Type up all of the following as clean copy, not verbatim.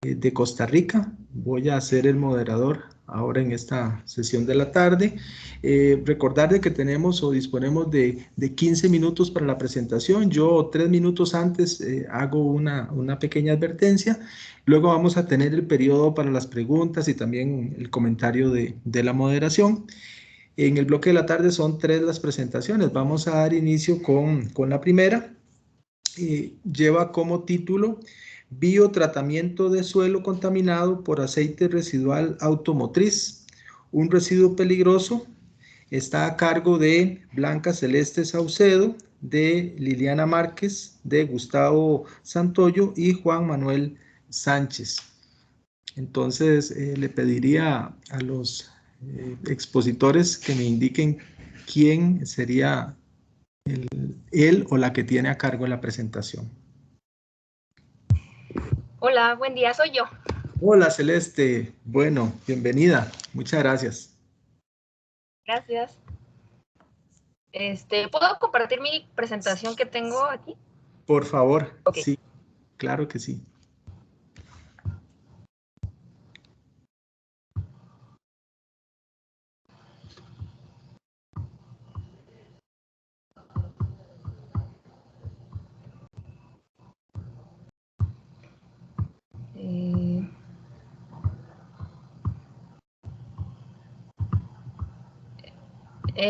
de Costa Rica. Voy a ser el moderador ahora en esta sesión de la tarde. Recordar de que tenemos o disponemos de 15 minutos para la presentación. Yo 3 minutos antes hago una pequeña advertencia. Luego vamos a tener el periodo para las preguntas y también el comentario de la moderación. En el bloque de la tarde son 3 las presentaciones. Vamos a dar inicio con la primera. Lleva como título Biotratamiento de suelo contaminado por aceite residual automotriz, un residuo peligroso. Está a cargo de Blanca Celeste Saucedo, de Liliana Márquez, de Gustavo Santoyo y Juan Manuel Sánchez. Entonces, le pediría a los expositores que me indiquen quién sería él o la que tiene a cargo la presentación. Hola, buen día, soy yo. Hola Celeste, bueno, bienvenida, muchas gracias. Gracias. ¿Puedo compartir mi presentación que tengo aquí? Por favor, Okay. sí, claro que sí.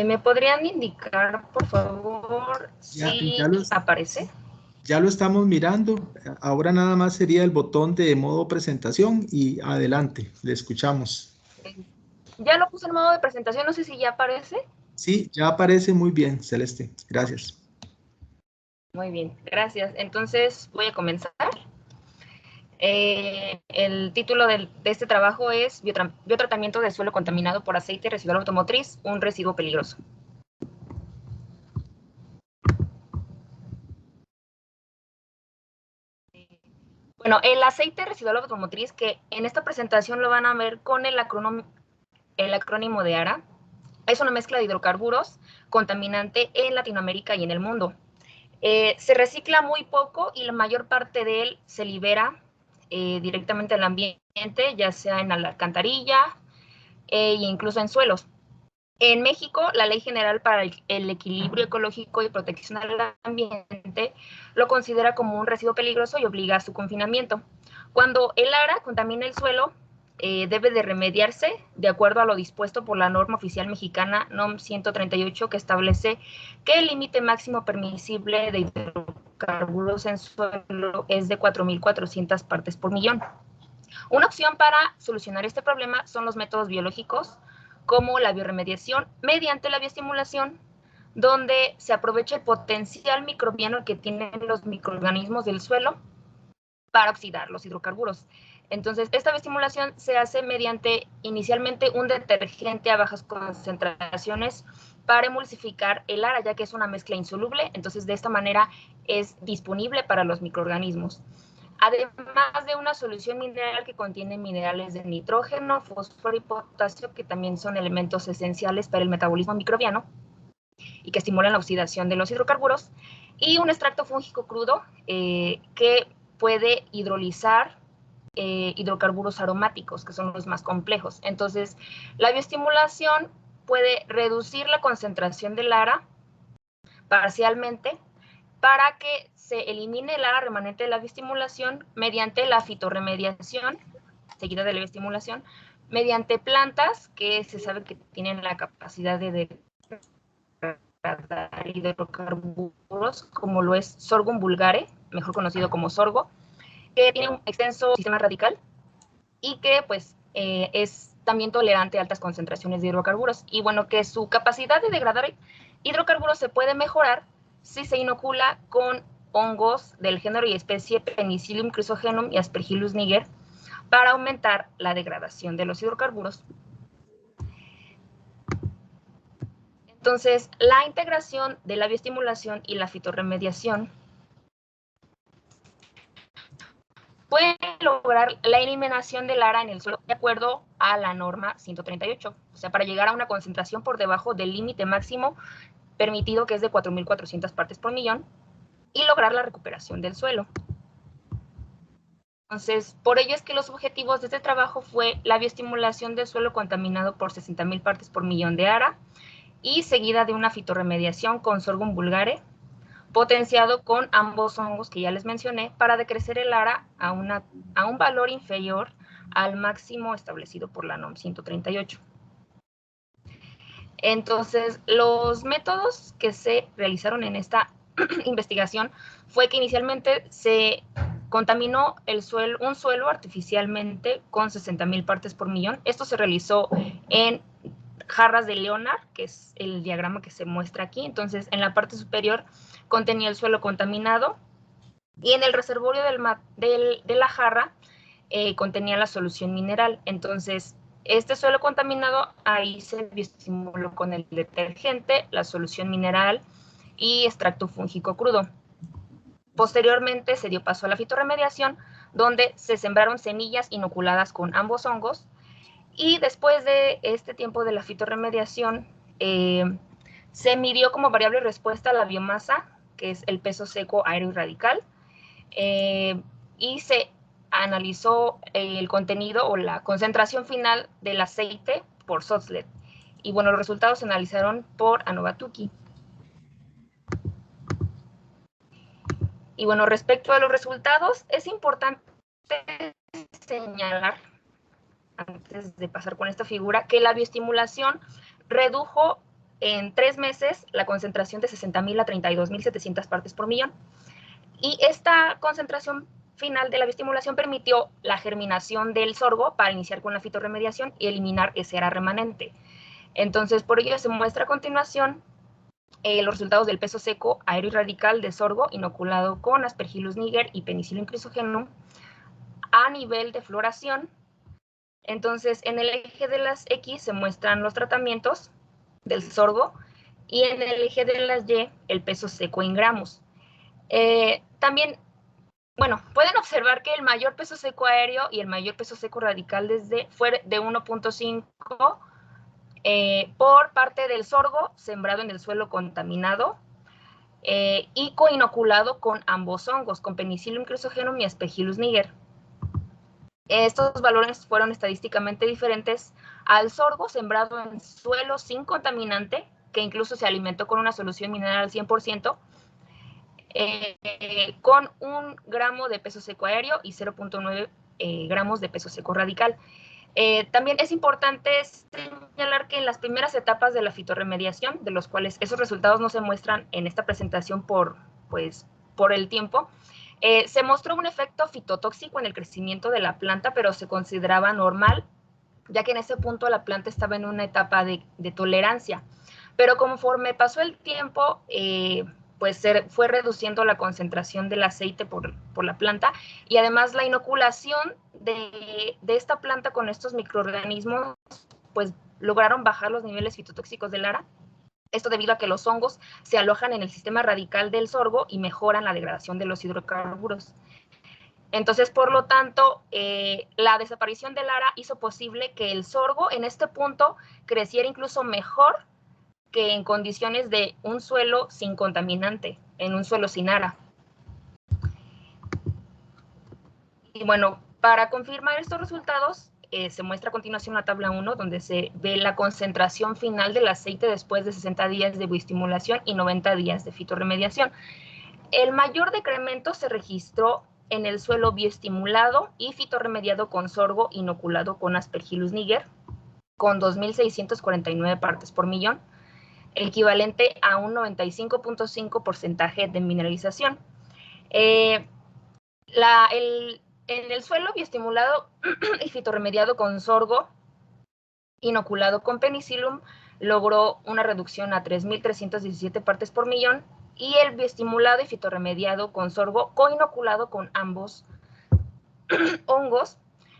¿Me podrían indicar, por favor, si aparece? Ya lo estamos mirando. Ahora nada más sería el botón de modo presentación y adelante, le escuchamos. Ya lo puse en modo de presentación, no sé si ya aparece. Sí, ya aparece muy bien, Celeste. Gracias. Muy bien, gracias. Entonces voy a comenzar. El título de este trabajo es Biotratamiento de suelo contaminado por aceite residual automotriz, un residuo peligroso. Bueno, el aceite residual automotriz, que en esta presentación lo van a ver con el acrónimo de ARA, es una mezcla de hidrocarburos contaminante en Latinoamérica y en el mundo. Se recicla muy poco y la mayor parte de él se libera directamente al ambiente, ya sea en la alcantarilla e incluso en suelos. En México, la Ley General para el Equilibrio Ecológico y Protección del Ambiente lo considera como un residuo peligroso y obliga a su confinamiento. Cuando el ARA contamina el suelo, debe de remediarse de acuerdo a lo dispuesto por la norma oficial mexicana NOM 138, que establece que el límite máximo permisible de hidrocarburos en suelo es de 4.400 partes por millón. Una opción para solucionar este problema son los métodos biológicos, como la bioremediación mediante la bioestimulación, donde se aprovecha el potencial microbiano que tienen los microorganismos del suelo para oxidar los hidrocarburos. Entonces, esta bioestimulación se hace mediante inicialmente un detergente a bajas concentraciones para emulsificar el ARA, ya que es una mezcla insoluble, entonces de esta manera es disponible para los microorganismos. Además de una solución mineral que contiene minerales de nitrógeno, fósforo y potasio, que también son elementos esenciales para el metabolismo microbiano y que estimulan la oxidación de los hidrocarburos, y un extracto fúngico crudo que puede hidrolizar hidrocarburos aromáticos, que son los más complejos. Entonces, la bioestimulación puede reducir la concentración del ARA parcialmente para que se elimine el ARA remanente de la bioestimulación mediante la fitorremediación, seguida de la bioestimulación, mediante plantas que se sabe que tienen la capacidad de degradar hidrocarburos, como lo es Sorghum vulgare, mejor conocido como sorgo, que tiene un extenso sistema radical y que pues es también tolerante a altas concentraciones de hidrocarburos. Y bueno, que su capacidad de degradar hidrocarburos se puede mejorar si se inocula con hongos del género y especie Penicillium chrysogenum y Aspergillus niger para aumentar la degradación de los hidrocarburos. Entonces, la integración de la bioestimulación y la fitorremediación puede lograr la eliminación del ARA en el suelo de acuerdo a la norma 138, o sea, para llegar a una concentración por debajo del límite máximo permitido, que es de 4.400 partes por millón, y lograr la recuperación del suelo. Entonces, por ello es que los objetivos de este trabajo fue la bioestimulación del suelo contaminado por 60.000 partes por millón de ARA y seguida de una fitorremediación con Sorghum vulgare, potenciado con ambos hongos que ya les mencioné, para decrecer el ARA a un valor inferior al máximo establecido por la NOM 138. Entonces, los métodos que se realizaron en esta investigación fue que inicialmente se contaminó un suelo artificialmente con 60.000 partes por millón. Esto se realizó en jarras de Leonard, que es el diagrama que se muestra aquí. Entonces, en la parte superior contenía el suelo contaminado y en el reservorio de la jarra contenía la solución mineral. Entonces, este suelo contaminado ahí se bioestimuló con el detergente, la solución mineral y extracto fúngico crudo. Posteriormente se dio paso a la fitorremediación, donde se sembraron semillas inoculadas con ambos hongos. Y después de este tiempo de la fitorremediación, se midió como variable de respuesta la biomasa, que es el peso seco aéreo y radical, y se analizó el contenido o la concentración final del aceite por Sotzlet. Y bueno, los resultados se analizaron por Anovatuki. Y bueno, respecto a los resultados, es importante señalar, antes de pasar con esta figura, que la bioestimulación redujo en 3 meses la concentración de 60.000 a 32.700 partes por millón. Y esta concentración final de la bioestimulación permitió la germinación del sorgo para iniciar con la fitorremediación y eliminar ese ARA remanente. Entonces, por ello se muestra a continuación los resultados del peso seco aéreo y radical de sorgo inoculado con Aspergillus niger y Penicillium chrysogenum a nivel de floración. Entonces, en el eje de las X se muestran los tratamientos del sorgo y en el eje de las Y el peso seco en gramos. También, bueno, pueden observar que el mayor peso seco aéreo y el mayor peso seco radical fue de 1.5 por parte del sorgo sembrado en el suelo contaminado y coinoculado con ambos hongos, con Penicillium chrysogenum y Aspergillus niger. Estos valores fueron estadísticamente diferentes al sorgo sembrado en suelo sin contaminante, que incluso se alimentó con una solución mineral al 100%, con 1 gramo de peso seco aéreo y 0.9 gramos de peso seco radical. También es importante señalar que en las primeras etapas de la fitorremediación, de los cuales esos resultados no se muestran en esta presentación por el tiempo, se mostró un efecto fitotóxico en el crecimiento de la planta, pero se consideraba normal, ya que en ese punto la planta estaba en una etapa de tolerancia. Pero conforme pasó el tiempo, pues se fue reduciendo la concentración del aceite por la planta, y además la inoculación de esta planta con estos microorganismos, pues lograron bajar los niveles fitotóxicos del ARA. Esto debido a que los hongos se alojan en el sistema radical del sorgo y mejoran la degradación de los hidrocarburos. Entonces, por lo tanto, la desaparición del ARA hizo posible que el sorgo en este punto creciera incluso mejor que en condiciones de un suelo sin contaminante, en un suelo sin ARA. Y bueno, para confirmar estos resultados, se muestra a continuación la tabla 1, donde se ve la concentración final del aceite después de 60 días de bioestimulación y 90 días de fitorremediación. El mayor decremento se registró en el suelo bioestimulado y fitorremediado con sorgo inoculado con Aspergillus niger, con 2.649 partes por millón, equivalente a un 95.5% de mineralización. En el suelo bioestimulado y fitorremediado con sorgo inoculado con Penicillium logró una reducción a 3.317 partes por millón, y el bioestimulado y fitorremediado con sorgo coinoculado con ambos hongos,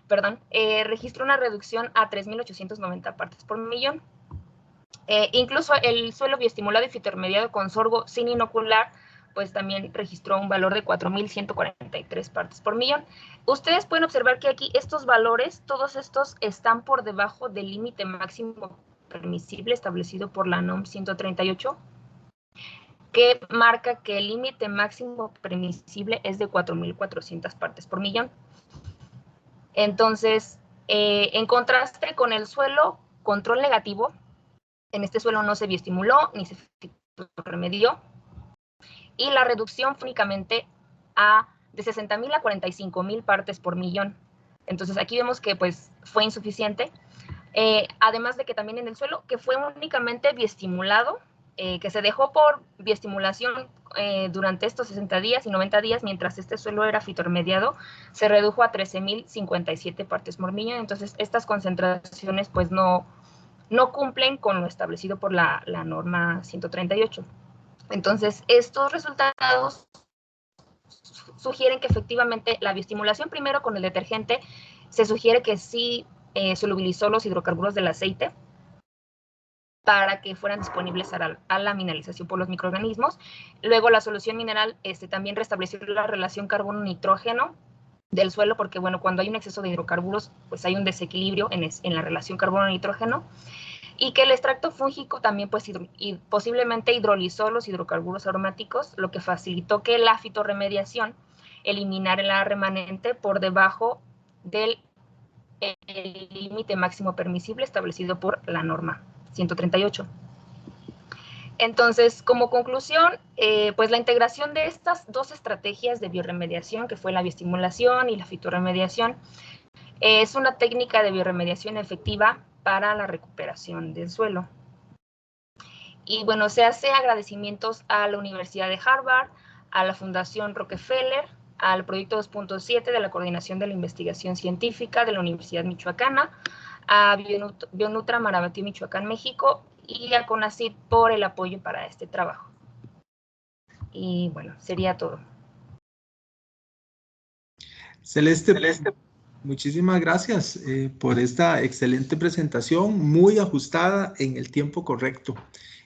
registró una reducción a 3.890 partes por millón. Incluso el suelo bioestimulado y fitorremediado con sorgo sin inocular, pues también registró un valor de 4.143 partes por millón. Ustedes pueden observar que aquí estos valores, todos estos están por debajo del límite máximo permisible establecido por la NOM 138, que marca que el límite máximo permisible es de 4.400 partes por millón. Entonces, en contraste con el suelo, control negativo, en este suelo no se bioestimuló ni se remedió, y la reducción fue únicamente de 60,000 a 45,000 partes por millón. Entonces, aquí vemos que pues, fue insuficiente. Además de que también en el suelo, que fue únicamente bioestimulado, que se dejó por bioestimulación durante estos 60 días y 90 días, mientras este suelo era fitorremediado, se redujo a 13,057 partes por millón. Entonces, estas concentraciones pues no cumplen con lo establecido por la norma 138. Entonces, estos resultados sugieren que efectivamente la bioestimulación primero con el detergente se sugiere que sí solubilizó los hidrocarburos del aceite para que fueran disponibles a la mineralización por los microorganismos. Luego la solución mineral también restableció la relación carbono-nitrógeno del suelo, porque bueno, cuando hay un exceso de hidrocarburos, pues hay un desequilibrio en la relación carbono-nitrógeno, y que el extracto fúngico también pues posiblemente hidrolizó los hidrocarburos aromáticos, lo que facilitó que la fitorremediación eliminara la remanente por debajo del límite máximo permisible establecido por la norma 138. Entonces, como conclusión, pues la integración de estas dos estrategias de bioremediación, que fue la bioestimulación y la fitorremediación, es una técnica de bioremediación efectiva para la recuperación del suelo. Y bueno, se hace agradecimientos a la Universidad de Harvard, a la Fundación Rockefeller, al Proyecto 2.7 de la Coordinación de la Investigación Científica de la Universidad Michoacana, a Bionutra Marabatío, Michoacán, México, y a CONACYT por el apoyo para este trabajo. Y bueno, sería todo. Celeste, muchísimas gracias por esta excelente presentación, muy ajustada en el tiempo correcto.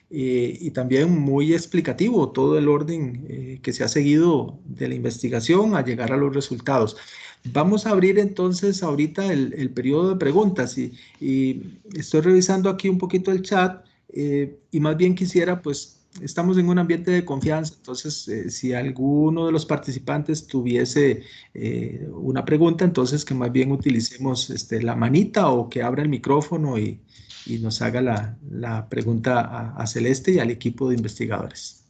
Y también muy explicativo todo el orden que se ha seguido de la investigación a llegar a los resultados. Vamos a abrir entonces ahorita el periodo de preguntas y estoy revisando aquí un poquito el chat y más bien quisiera, pues estamos en un ambiente de confianza, entonces si alguno de los participantes tuviese una pregunta, entonces que más bien utilicemos la manita o que abra el micrófono y nos haga la pregunta a Celeste y al equipo de investigadores.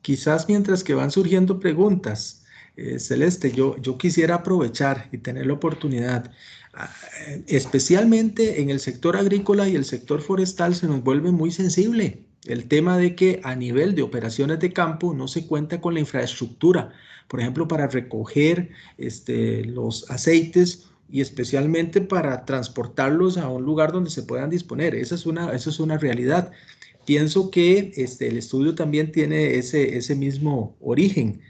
Quizás mientras que van surgiendo preguntas, Celeste, yo quisiera aprovechar y tener la oportunidad, especialmente en el sector agrícola y el sector forestal se nos vuelve muy sensible el tema de que a nivel de operaciones de campo no se cuenta con la infraestructura, por ejemplo, para recoger los aceites y especialmente para transportarlos a un lugar donde se puedan disponer. Esa es una realidad. Pienso que el estudio también tiene ese mismo origen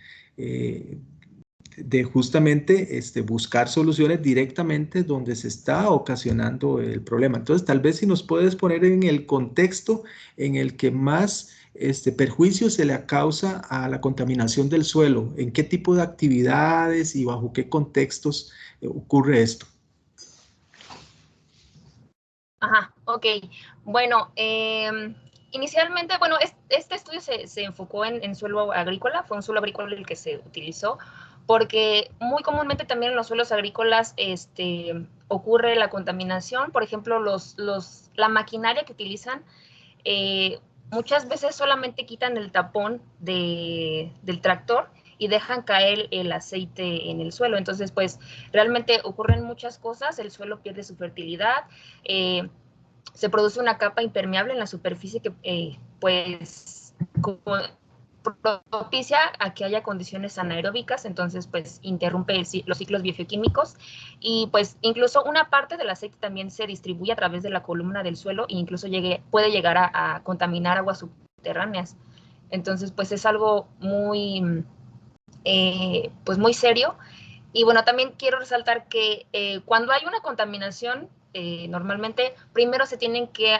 de justamente buscar soluciones directamente donde se está ocasionando el problema. Entonces, tal vez si nos puedes poner en el contexto en el que más perjuicio se le causa a la contaminación del suelo, en qué tipo de actividades y bajo qué contextos ocurre esto. Ajá, ok. Bueno, inicialmente, bueno, este estudio se enfocó en suelo agrícola, fue un suelo agrícola el que se utilizó, porque muy comúnmente también en los suelos agrícolas ocurre la contaminación. Por ejemplo, la maquinaria que utilizan muchas veces solamente quitan el tapón del tractor y dejan caer el aceite en el suelo. Entonces, pues, realmente ocurren muchas cosas, el suelo pierde su fertilidad, se produce una capa impermeable en la superficie que, pues, propicia a que haya condiciones anaeróbicas, entonces, pues, interrumpe los ciclos biogeoquímicos y, pues, incluso una parte del aceite también se distribuye a través de la columna del suelo e incluso puede llegar a contaminar aguas subterráneas. Entonces, pues, es algo muy, pues, muy serio. Y bueno, también quiero resaltar que cuando hay una contaminación, normalmente primero se tienen que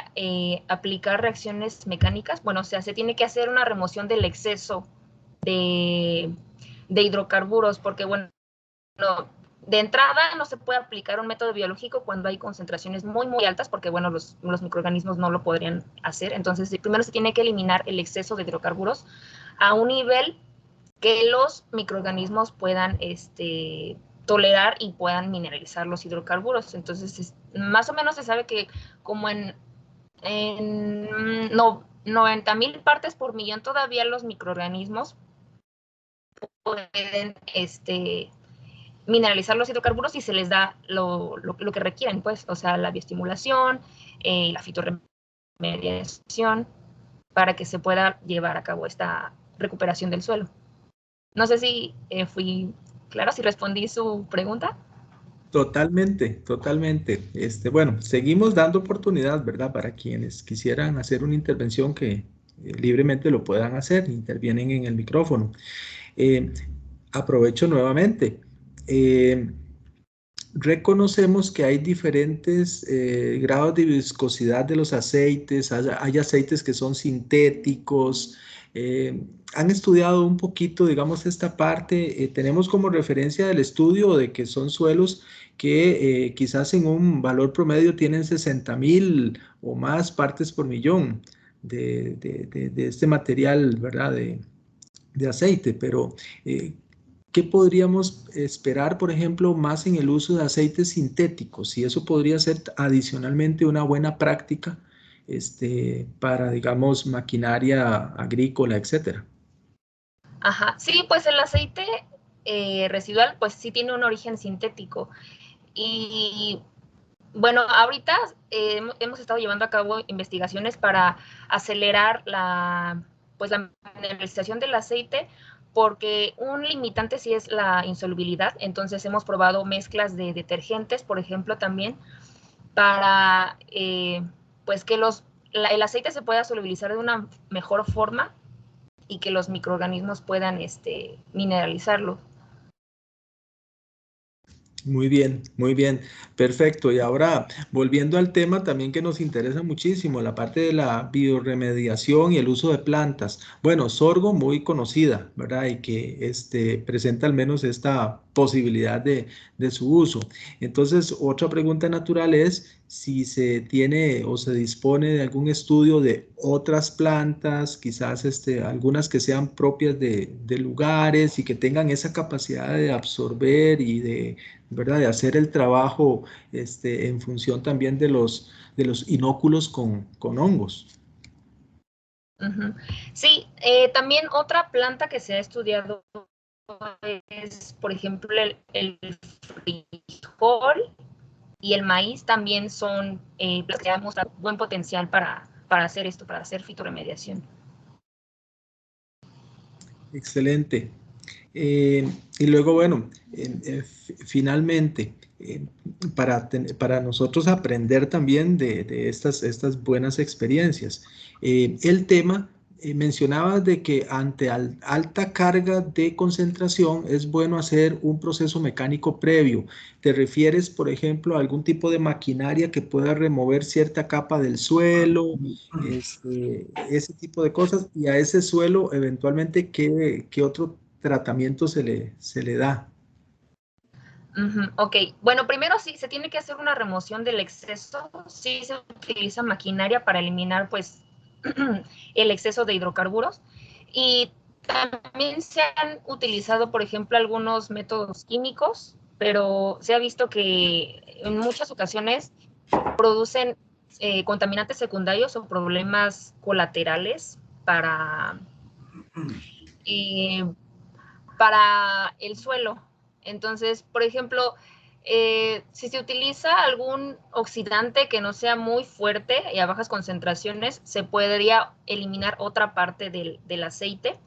aplicar reacciones mecánicas, bueno, o sea, se tiene que hacer una remoción del exceso de hidrocarburos, porque bueno, de entrada no se puede aplicar un método biológico cuando hay concentraciones muy, muy altas, porque, bueno, los microorganismos no lo podrían hacer. Entonces, primero se tiene que eliminar el exceso de hidrocarburos a un nivel que los microorganismos puedan tolerar y puedan mineralizar los hidrocarburos. Entonces, más o menos se sabe que como en 90,000 partes por millón todavía los microorganismos pueden mineralizar los hidrocarburos y se les da lo que requieren, pues, o sea, la bioestimulación, la fitorremediación, para que se pueda llevar a cabo esta recuperación del suelo. No sé si fui clara, si respondí su pregunta. Totalmente, totalmente. Bueno, seguimos dando oportunidad, ¿verdad? Para quienes quisieran hacer una intervención que libremente lo puedan hacer, intervienen en el micrófono. Aprovecho nuevamente. Reconocemos que hay diferentes grados de viscosidad de los aceites, hay aceites que son sintéticos. Han estudiado un poquito, digamos, esta parte. Tenemos como referencia el estudio de que son suelos que quizás en un valor promedio tienen 60,000 o más partes por millón de este material, ¿verdad? De aceite, pero ¿qué podríamos esperar, por ejemplo, más en el uso de aceites sintéticos? Y eso podría ser adicionalmente una buena práctica para, digamos, maquinaria agrícola, etcétera. Ajá, sí, pues el aceite residual, pues sí tiene un origen sintético. Y bueno, ahorita hemos estado llevando a cabo investigaciones para acelerar la mineralización del aceite, porque un limitante sí es la insolubilidad. Entonces hemos probado mezclas de detergentes, por ejemplo, también, para pues que el aceite se pueda solubilizar de una mejor forma y que los microorganismos puedan mineralizarlo. Muy bien, perfecto. Y ahora, volviendo al tema también que nos interesa muchísimo, la parte de la bioremediación y el uso de plantas. Bueno, sorgo muy conocida, ¿verdad? Y que presenta al menos esta posibilidad de su uso. Entonces, otra pregunta natural es si se tiene o se dispone de algún estudio de otras plantas, quizás algunas que sean propias de lugares y que tengan esa capacidad de absorber y ¿verdad? De hacer el trabajo en función también de los inóculos con hongos. Uh-huh. Sí, también otra planta que se ha estudiado es, por ejemplo, el frijol y el maíz también son plantas que han mostrado buen potencial para hacer esto, para hacer fitorremediación. Excelente. Y luego, bueno, finalmente, para nosotros aprender también de estas buenas experiencias, el tema, mencionabas de que ante alta carga de concentración es bueno hacer un proceso mecánico previo. ¿Te refieres, por ejemplo, a algún tipo de maquinaria que pueda remover cierta capa del suelo, ese tipo de cosas? Y a ese suelo, eventualmente, ¿qué otro tratamiento se le da? Uh-huh. Ok, bueno, primero sí, se tiene que hacer una remoción del exceso. Sí se utiliza maquinaria para eliminar, pues, el exceso de hidrocarburos. Y también se han utilizado, por ejemplo, algunos métodos químicos, pero se ha visto que en muchas ocasiones producen contaminantes secundarios o problemas colaterales para el suelo. Entonces, por ejemplo, si se utiliza algún oxidante que no sea muy fuerte y a bajas concentraciones, se podría eliminar otra parte del aceite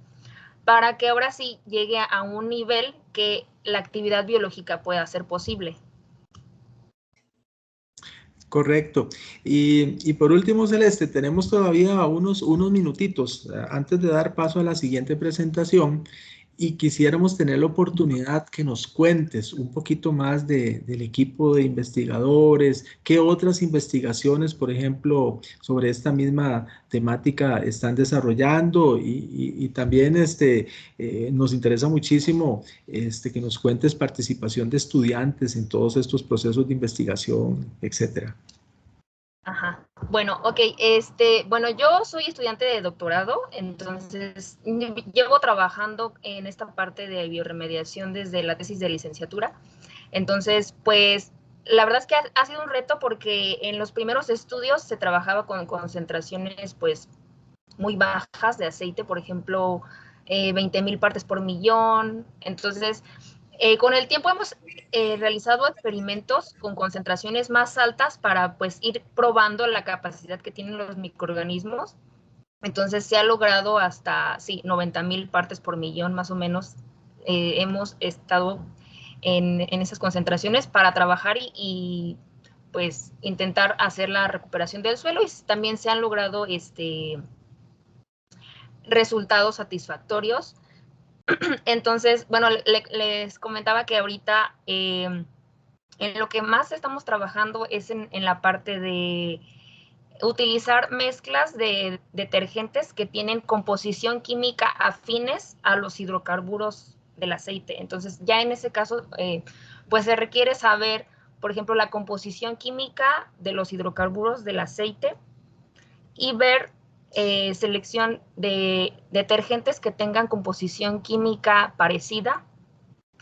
para que ahora sí llegue a un nivel que la actividad biológica pueda ser posible. Correcto. Y por último, Celeste, tenemos todavía unos minutitos antes de dar paso a la siguiente presentación. Y quisiéramos tener la oportunidad que nos cuentes un poquito más del equipo de investigadores, qué otras investigaciones, por ejemplo, sobre esta misma temática están desarrollando y también nos interesa muchísimo que nos cuentes participación de estudiantes en todos estos procesos de investigación, etcétera. Ajá. Bueno, ok, bueno, yo soy estudiante de doctorado, entonces llevo trabajando en esta parte de bioremediación desde la tesis de licenciatura. Entonces, pues, la verdad es que ha sido un reto porque en los primeros estudios se trabajaba con concentraciones, pues, muy bajas de aceite, por ejemplo, 20,000 partes por millón. Entonces, con el tiempo hemos realizado experimentos con concentraciones más altas para pues ir probando la capacidad que tienen los microorganismos. Entonces se ha logrado hasta, sí, 90,000 partes por millón más o menos. Hemos estado en esas concentraciones para trabajar y pues intentar hacer la recuperación del suelo, y también se han logrado resultados satisfactorios. Entonces, bueno, les comentaba que ahorita en lo que más estamos trabajando es en la parte de utilizar mezclas de detergentes que tienen composición química afines a los hidrocarburos del aceite. Entonces, ya en ese caso, pues se requiere saber, por ejemplo, la composición química de los hidrocarburos del aceite y ver selección de detergentes que tengan composición química parecida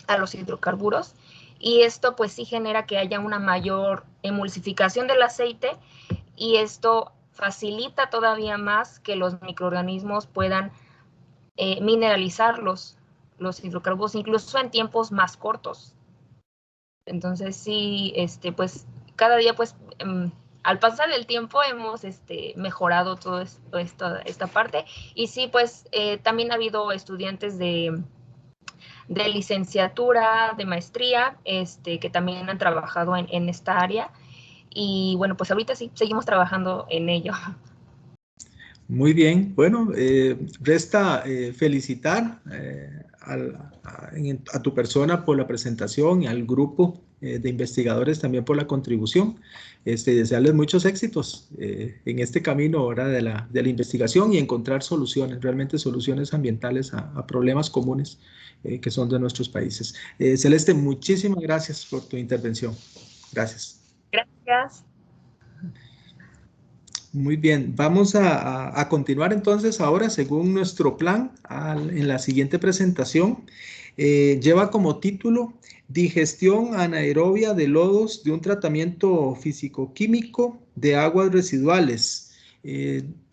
a los hidrocarburos, y esto pues sí genera que haya una mayor emulsificación del aceite, y esto facilita todavía más que los microorganismos puedan mineralizar los hidrocarburos incluso en tiempos más cortos. Entonces sí, pues cada día pues al pasar el tiempo hemos mejorado todo esto, esta parte, y sí, pues también ha habido estudiantes de licenciatura, de maestría, que también han trabajado en esta área, y bueno, pues ahorita sí, seguimos trabajando en ello. Muy bien, bueno, resta felicitar a tu persona por la presentación y al grupo de investigadores también por la contribución. Desearles muchos éxitos en este camino ahora de la investigación y encontrar soluciones, realmente soluciones ambientales a problemas comunes que son de nuestros países. Celeste, muchísimas gracias por tu intervención. Gracias. Gracias. Muy bien, vamos a continuar entonces ahora según nuestro plan en la siguiente presentación. Lleva como título Digestión anaerobia de lodos de un tratamiento físico-químico de aguas residuales.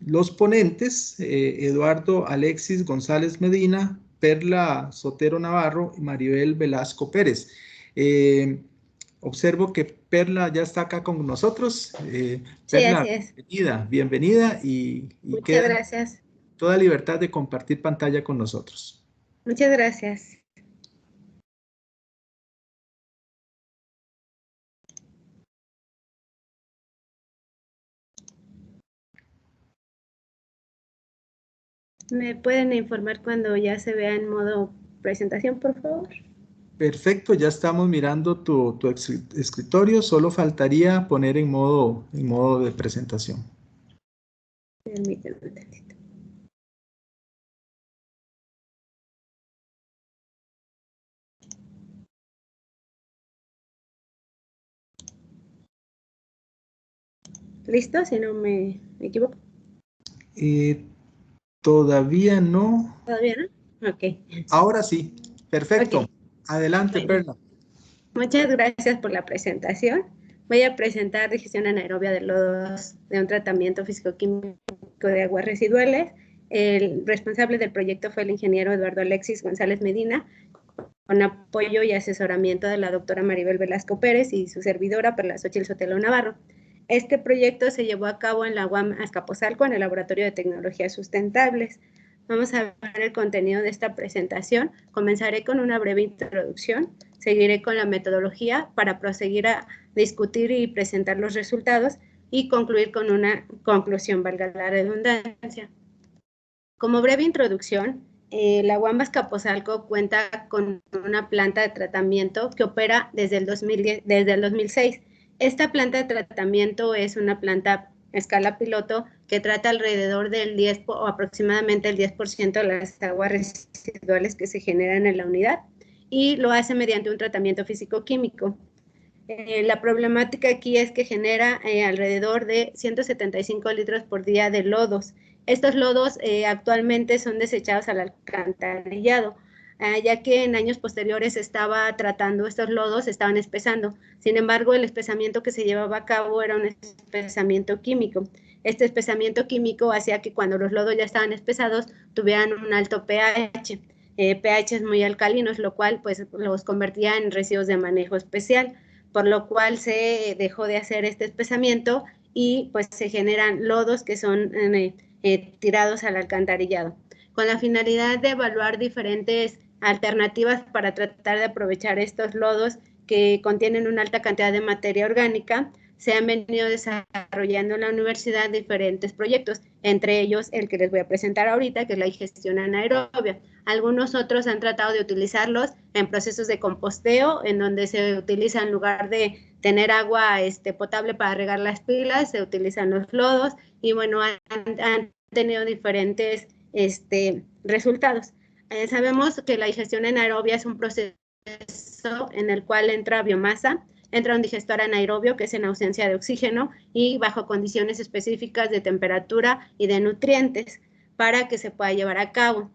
Los ponentes, Eduardo Alexis González Medina, Perla Sotero Navarro y Maribel Velasco Pérez. Observo que Perla ya está acá con nosotros. Sí, Perla, así es. bienvenida y Muchas queda gracias. toda libertad de compartir pantalla con nosotros. Muchas gracias. ¿Me pueden informar cuando ya se vea en modo presentación, por favor? Perfecto, ya estamos mirando tu escritorio, solo faltaría poner en modo de presentación. Permítanme un tantito. ¿Listo? Si no me equivoco. Todavía no. ¿Todavía no? Ok. Ahora sí. Perfecto. Okay. Adelante, Bueno, Perla. muchas gracias por la presentación. Voy a presentar digestión anaerobia de lodos de un tratamiento físico-químico de aguas residuales. El responsable del proyecto fue el ingeniero Eduardo Alexis González Medina, con apoyo y asesoramiento de la doctora Maribel Velasco Pérez y su servidora Perla Xochitl Sotelo Navarro. Este proyecto se llevó a cabo en la UAM Azcapotzalco, en el Laboratorio de Tecnologías Sustentables. Vamos a ver el contenido de esta presentación. Comenzaré con una breve introducción, seguiré con la metodología para proseguir a discutir y presentar los resultados y concluir con una conclusión, valga la redundancia. Como breve introducción, la UAM Azcapotzalco cuenta con una planta de tratamiento que opera desde el 2006. Esta planta de tratamiento es una planta a escala piloto que trata alrededor del 10 o aproximadamente el 10% de las aguas residuales que se generan en la unidad, y lo hace mediante un tratamiento físico-químico. La problemática aquí es que genera alrededor de 175 litros por día de lodos. Estos lodos actualmente son desechados al alcantarillado, ya que en años posteriores estaba tratando estos lodos, estaban espesando. Sin embargo, el espesamiento que se llevaba a cabo era un espesamiento químico. Este espesamiento químico hacía que cuando los lodos ya estaban espesados tuvieran un alto pH. pH muy alcalinos, lo cual pues los convertía en residuos de manejo especial, por lo cual se dejó de hacer este espesamiento y pues se generan lodos que son tirados al alcantarillado. Con la finalidad de evaluar diferentes alternativas para tratar de aprovechar estos lodos que contienen una alta cantidad de materia orgánica, se han venido desarrollando en la universidad diferentes proyectos, entre ellos el que les voy a presentar ahorita, que es la digestión anaerobia. Algunos otros han tratado de utilizarlos en procesos de composteo, en donde se utiliza, en lugar de tener agua potable para regar las pilas, se utilizan los lodos, y bueno, han tenido diferentes resultados. Sabemos que la digestión anaerobia es un proceso en el cual entra biomasa, entra un digestor anaerobio, que es en ausencia de oxígeno y bajo condiciones específicas de temperatura y de nutrientes para que se pueda llevar a cabo.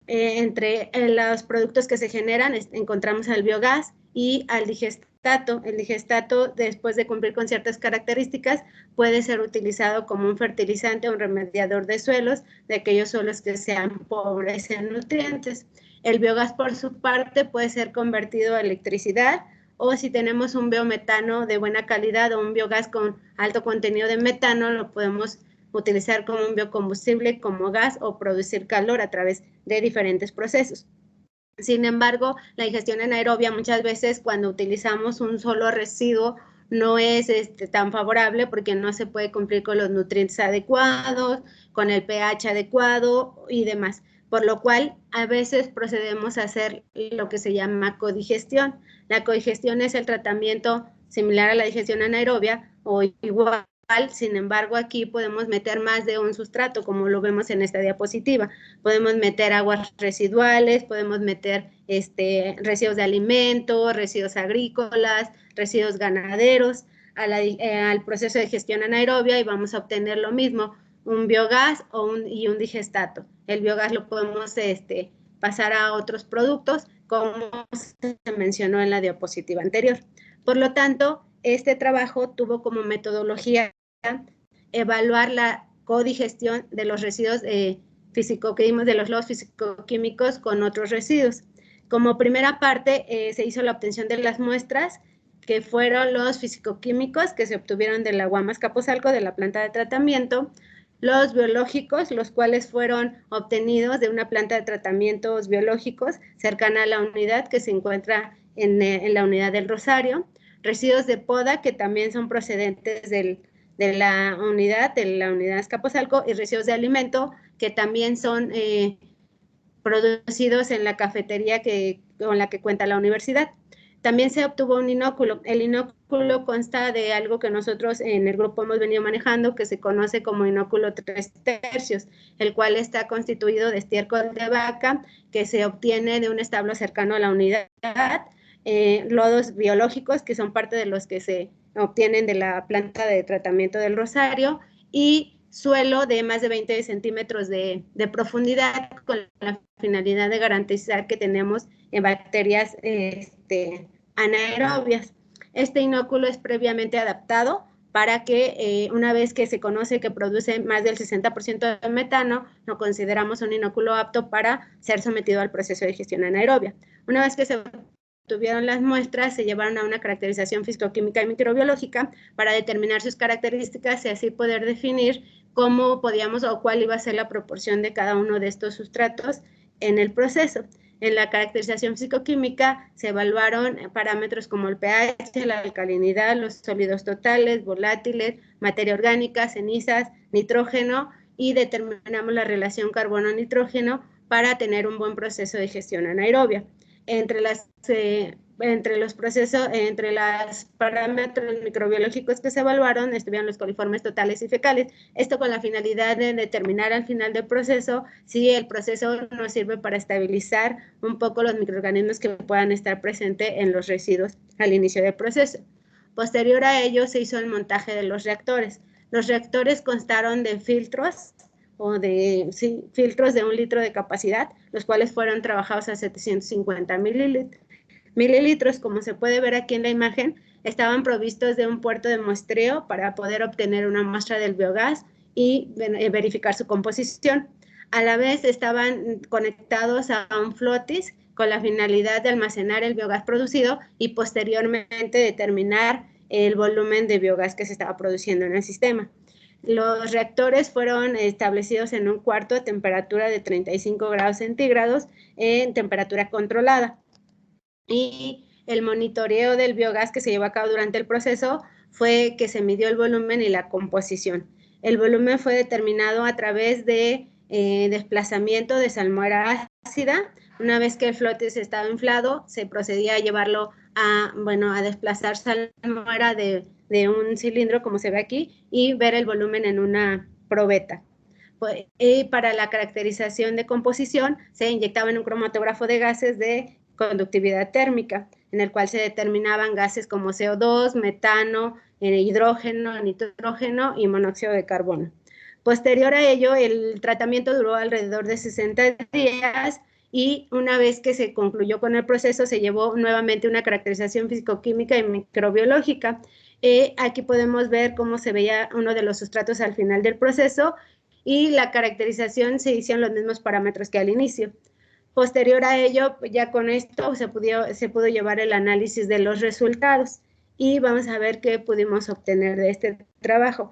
Entre los productos que se generan encontramos al biogás y al digestato. El digestato, después de cumplir con ciertas características, puede ser utilizado como un fertilizante o un remediador de suelos, de aquellos suelos que sean pobres en nutrientes. El biogás, por su parte, puede ser convertido a electricidad, o si tenemos un biometano de buena calidad o un biogás con alto contenido de metano, lo podemos utilizar como un biocombustible, como gas, o producir calor a través de diferentes procesos. Sin embargo, la digestión anaerobia muchas veces, cuando utilizamos un solo residuo, no es tan favorable porque no se puede cumplir con los nutrientes adecuados, con el pH adecuado y demás, por lo cual a veces procedemos a hacer lo que se llama codigestión. La codigestión es el tratamiento similar a la digestión anaerobia o igual. Sin embargo, aquí podemos meter más de un sustrato, como lo vemos en esta diapositiva. Podemos meter aguas residuales, podemos meter residuos de alimentos, residuos agrícolas, residuos ganaderos al proceso de gestión anaerobia, y vamos a obtener lo mismo, un biogás y un digestato. El biogás lo podemos pasar a otros productos, como se mencionó en la diapositiva anterior. Por lo tanto, este trabajo tuvo como metodología evaluar la codigestión de los residuos físico-químicos, de los lodos físico-químicos con otros residuos. Como primera parte, se hizo la obtención de las muestras, que fueron los físico-químicos que se obtuvieron de la UAM Azcapotzalco, de la planta de tratamiento, los biológicos, los cuales fueron obtenidos de una planta de tratamientos biológicos cercana a la unidad, que se encuentra en la unidad del Rosario, residuos de poda, que también son procedentes de la unidad Azcapotzalco, y residuos de alimento, que también son producidos en la cafetería con la que cuenta la universidad. También se obtuvo un inóculo. El inóculo consta de algo que nosotros en el grupo hemos venido manejando, que se conoce como inóculo 3/3, el cual está constituido de estiércol de vaca, que se obtiene de un establo cercano a la unidad, lodos biológicos, que son parte de los que se obtienen de la planta de tratamiento del Rosario, y suelo de más de 20 centímetros de profundidad, con la finalidad de garantizar que tenemos bacterias anaerobias. Este inóculo es previamente adaptado para que una vez que se conoce que produce más del 60% de metano, lo consideramos un inóculo apto para ser sometido al proceso de digestión anaerobia. Una vez que se tuvieron las muestras, se llevaron a una caracterización físico-química y microbiológica para determinar sus características y así poder definir cómo podíamos o cuál iba a ser la proporción de cada uno de estos sustratos en el proceso. En la caracterización físico-química se evaluaron parámetros como el pH, la alcalinidad, los sólidos totales, volátiles, materia orgánica, cenizas, nitrógeno, y determinamos la relación carbono-nitrógeno para tener un buen proceso de gestión anaerobia. Entre los parámetros microbiológicos que se evaluaron estuvieron los coliformes totales y fecales. Esto con la finalidad de determinar al final del proceso si el proceso nos sirve para estabilizar un poco los microorganismos que puedan estar presentes en los residuos al inicio del proceso. Posterior a ello se hizo el montaje de los reactores. Los reactores constaron de filtros filtros de 1 litro de capacidad, los cuales fueron trabajados a 750 mililitros. Como se puede ver aquí en la imagen, estaban provistos de un puerto de muestreo para poder obtener una muestra del biogás y verificar su composición. A la vez estaban conectados a un flotis con la finalidad de almacenar el biogás producido y posteriormente determinar el volumen de biogás que se estaba produciendo en el sistema. Los reactores fueron establecidos en un cuarto a temperatura de 35 grados centígrados en temperatura controlada. Y el monitoreo del biogás que se llevó a cabo durante el proceso fue que se midió el volumen y la composición. El volumen fue determinado a través de desplazamiento de salmuera ácida. Una vez que el flotis estaba inflado, se procedía a llevarlo a desplazar salmuera de un cilindro, como se ve aquí, y ver el volumen en una probeta. Y para la caracterización de composición, se inyectaba en un cromatógrafo de gases de conductividad térmica, en el cual se determinaban gases como CO2, metano, hidrógeno, nitrógeno y monóxido de carbono. Posterior a ello, el tratamiento duró alrededor de 60 días y una vez que se concluyó con el proceso, se llevó nuevamente una caracterización físico-química y microbiológica. Aquí podemos ver cómo se veía uno de los sustratos al final del proceso y la caracterización se hicieron los mismos parámetros que al inicio. Posterior a ello, ya con esto se pudo llevar el análisis de los resultados y vamos a ver qué pudimos obtener de este trabajo.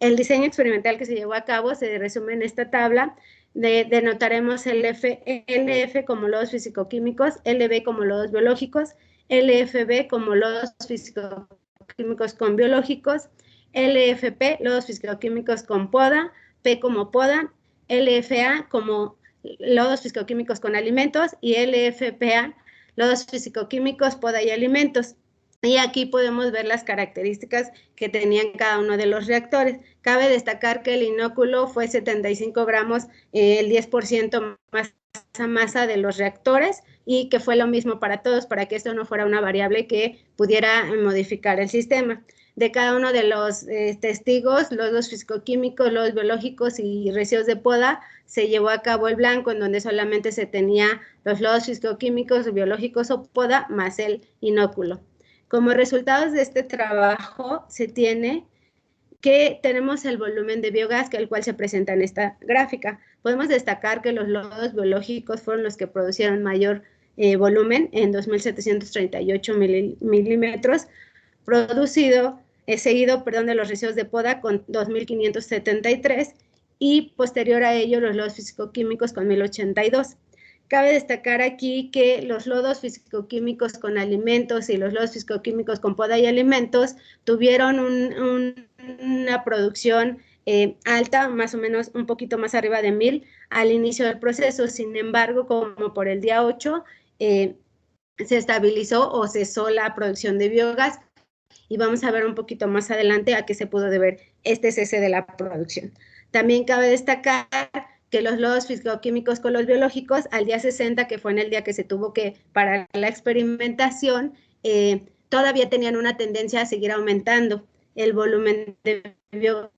El diseño experimental que se llevó a cabo se resume en esta tabla. Denotaremos LF como lodos físico-químicos, LB como lodos biológicos, LFB como lodos físico-químicos con biológicos, LFP, lodos físico-químicos con poda, P como poda, LFA como lodos físico-químicos con alimentos y LFPA, lodos físico-químicos, poda y alimentos. Y aquí podemos ver las características que tenían cada uno de los reactores. Cabe destacar que el inóculo fue 75 gramos, el 10% más masa de los reactores y que fue lo mismo para todos, para que esto no fuera una variable que pudiera modificar el sistema. De cada uno de los testigos, lodos físico-químicos, lodos biológicos y residuos de poda, se llevó a cabo el blanco, en donde solamente se tenía los lodos físico-químicos, biológicos o poda, más el inóculo. Como resultados de este trabajo, se tiene que tenemos el volumen de biogás, que el cual se presenta en esta gráfica. Podemos destacar que los lodos biológicos fueron los que producieron mayor volumen, en 2.738 milímetros, seguido de los residuos de poda con 2.573 y posterior a ello los lodos físico-químicos con 1.082. Cabe destacar aquí que los lodos físico-químicos con alimentos y los lodos físico-químicos con poda y alimentos tuvieron una producción alta, más o menos un poquito más arriba de 1.000 al inicio del proceso. Sin embargo, como por el día 8 se estabilizó o cesó la producción de biogás y vamos a ver un poquito más adelante a qué se pudo deber este cese de la producción. También cabe destacar que los lodos físico-químicos con los biológicos, al día 60, que fue en el día que se tuvo que parar la experimentación, todavía tenían una tendencia a seguir aumentando el volumen de biogás.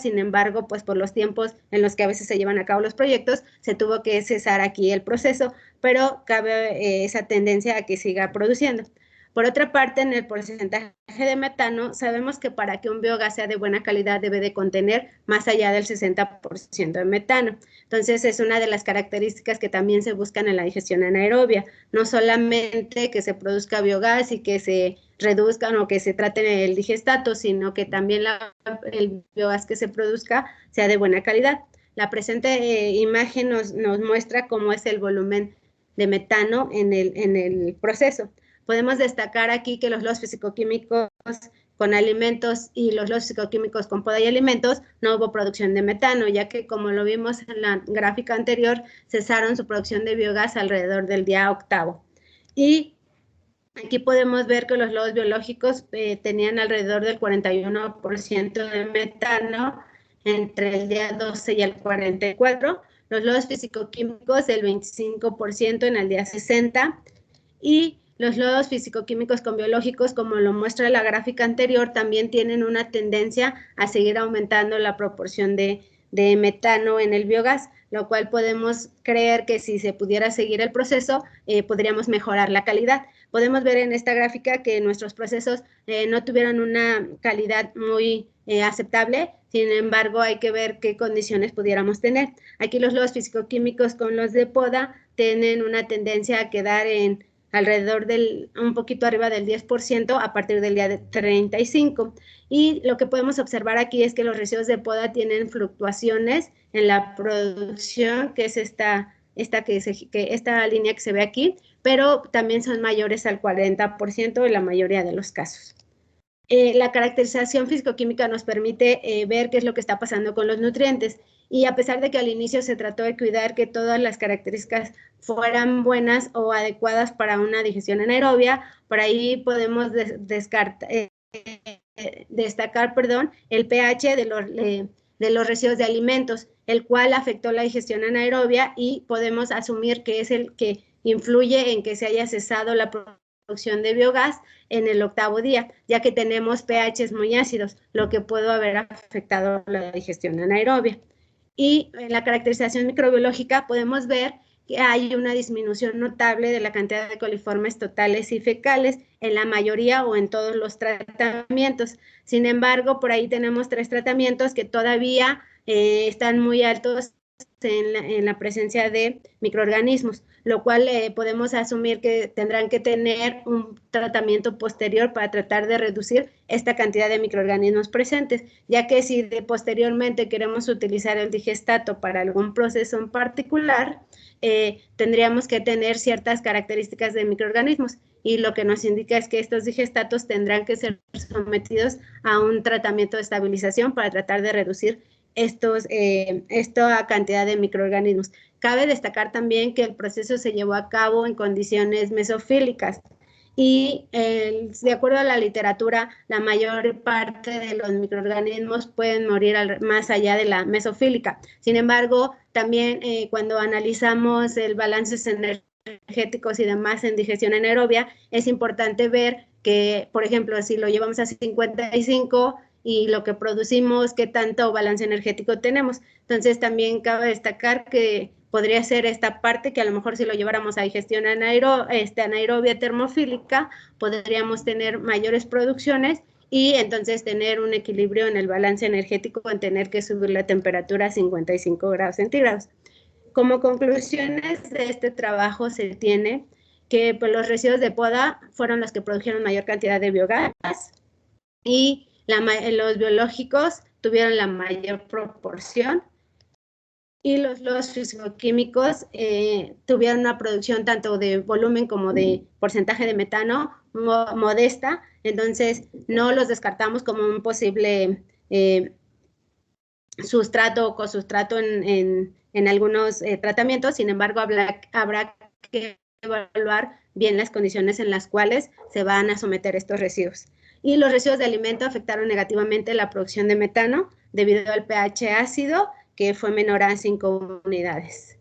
Sin embargo, pues por los tiempos en los que a veces se llevan a cabo los proyectos, se tuvo que cesar aquí el proceso, pero cabe esa tendencia a que siga produciendo. Por otra parte, en el porcentaje de metano, sabemos que para que un biogás sea de buena calidad debe de contener más allá del 60% de metano. Entonces, es una de las características que también se buscan en la digestión anaerobia. No solamente que se produzca biogás y que se reduzcan o que se trate el digestato, sino que también el biogás que se produzca sea de buena calidad. La presente imagen nos muestra cómo es el volumen de metano en el proceso. Podemos destacar aquí que los lodos físico-químicos con alimentos y los lodos físico-químicos con poda y alimentos, no hubo producción de metano, ya que como lo vimos en la gráfica anterior, cesaron su producción de biogás alrededor del día 8º. Y aquí podemos ver que los lodos biológicos tenían alrededor del 41% de metano entre el día 12 y el 44, los lodos físico-químicos del 25% en el día 60, y los lodos físico-químicos con biológicos, como lo muestra la gráfica anterior, también tienen una tendencia a seguir aumentando la proporción de metano en el biogás, lo cual podemos creer que si se pudiera seguir el proceso, podríamos mejorar la calidad. Podemos ver en esta gráfica que nuestros procesos no tuvieron una calidad muy aceptable, sin embargo, hay que ver qué condiciones pudiéramos tener. Aquí los lodos físico-químicos con los de poda tienen una tendencia a quedar en alrededor un poquito arriba del 10% a partir del día 35. Y lo que podemos observar aquí es que los residuos de poda tienen fluctuaciones en la producción, que es esta línea que se ve aquí, pero también son mayores al 40% en la mayoría de los casos. La caracterización físico-química nos permite ver qué es lo que está pasando con los nutrientes. Y a pesar de que al inicio se trató de cuidar que todas las características fueran buenas o adecuadas para una digestión anaerobia, por ahí podemos destacar el pH de los residuos de alimentos, el cual afectó la digestión anaerobia y podemos asumir que es el que influye en que se haya cesado la producción de biogás en el 8º día, ya que tenemos pHs muy ácidos, lo que puede haber afectado la digestión anaerobia. Y en la caracterización microbiológica podemos ver que hay una disminución notable de la cantidad de coliformes totales y fecales en la mayoría o en todos los tratamientos. Sin embargo, por ahí tenemos 3 tratamientos que todavía están muy altos en la presencia de microorganismos, lo cual podemos asumir que tendrán que tener un tratamiento posterior para tratar de reducir esta cantidad de microorganismos presentes, ya que si posteriormente queremos utilizar el digestato para algún proceso en particular, tendríamos que tener ciertas características de microorganismos, y lo que nos indica es que estos digestatos tendrán que ser sometidos a un tratamiento de estabilización para tratar de reducir esta cantidad de microorganismos. Cabe destacar también que el proceso se llevó a cabo en condiciones mesofílicas y de acuerdo a la literatura, la mayor parte de los microorganismos pueden morir más allá de la mesofílica. Sin embargo, también cuando analizamos el balance energéticos y demás en digestión anaerobia, es importante ver que, por ejemplo, si lo llevamos a 55 y lo que producimos, qué tanto balance energético tenemos. Entonces, también cabe destacar que podría ser esta parte que a lo mejor si lo lleváramos a digestión anaerobia termofílica, podríamos tener mayores producciones y entonces tener un equilibrio en el balance energético en tener que subir la temperatura a 55 grados centígrados. Como conclusiones de este trabajo se tiene que pues, los residuos de poda fueron los que produjeron mayor cantidad de biogás y los biológicos tuvieron la mayor proporción y los fisicoquímicos tuvieron una producción tanto de volumen como de porcentaje de metano modesta, entonces no los descartamos como un posible sustrato o cosustrato en algunos tratamientos. Sin embargo, habrá que evaluar bien las condiciones en las cuales se van a someter estos residuos. Y los residuos de alimento afectaron negativamente la producción de metano debido al pH ácido, que fue menor a 5 unidades.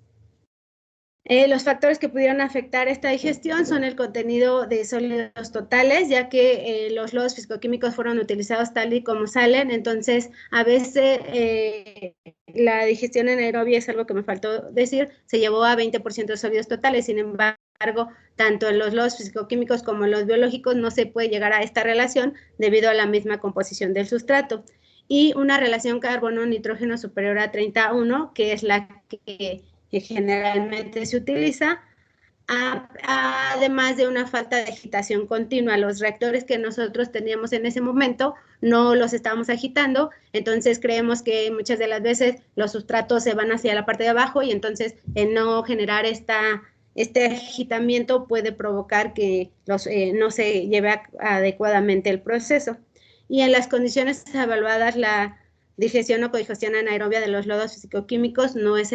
Los factores que pudieron afectar esta digestión son el contenido de sólidos totales, ya que los lodos fisicoquímicos fueron utilizados tal y como salen, entonces a veces la digestión anaerobia, es algo que me faltó decir, se llevó a 20% de sólidos totales. Sin embargo, tanto en los lodos fisicoquímicos como en los biológicos no se puede llegar a esta relación debido a la misma composición del sustrato. Y una relación carbono-nitrógeno superior a 30:1, que es la que generalmente se utiliza, además de una falta de agitación continua. Los reactores que nosotros teníamos en ese momento no los estábamos agitando, entonces creemos que muchas de las veces los sustratos se van hacia la parte de abajo y entonces el no generar este agitamiento puede provocar que no se lleve adecuadamente el proceso. y en las condiciones evaluadas la digestión o codigestión anaerobia de los lodos físico-químicos no es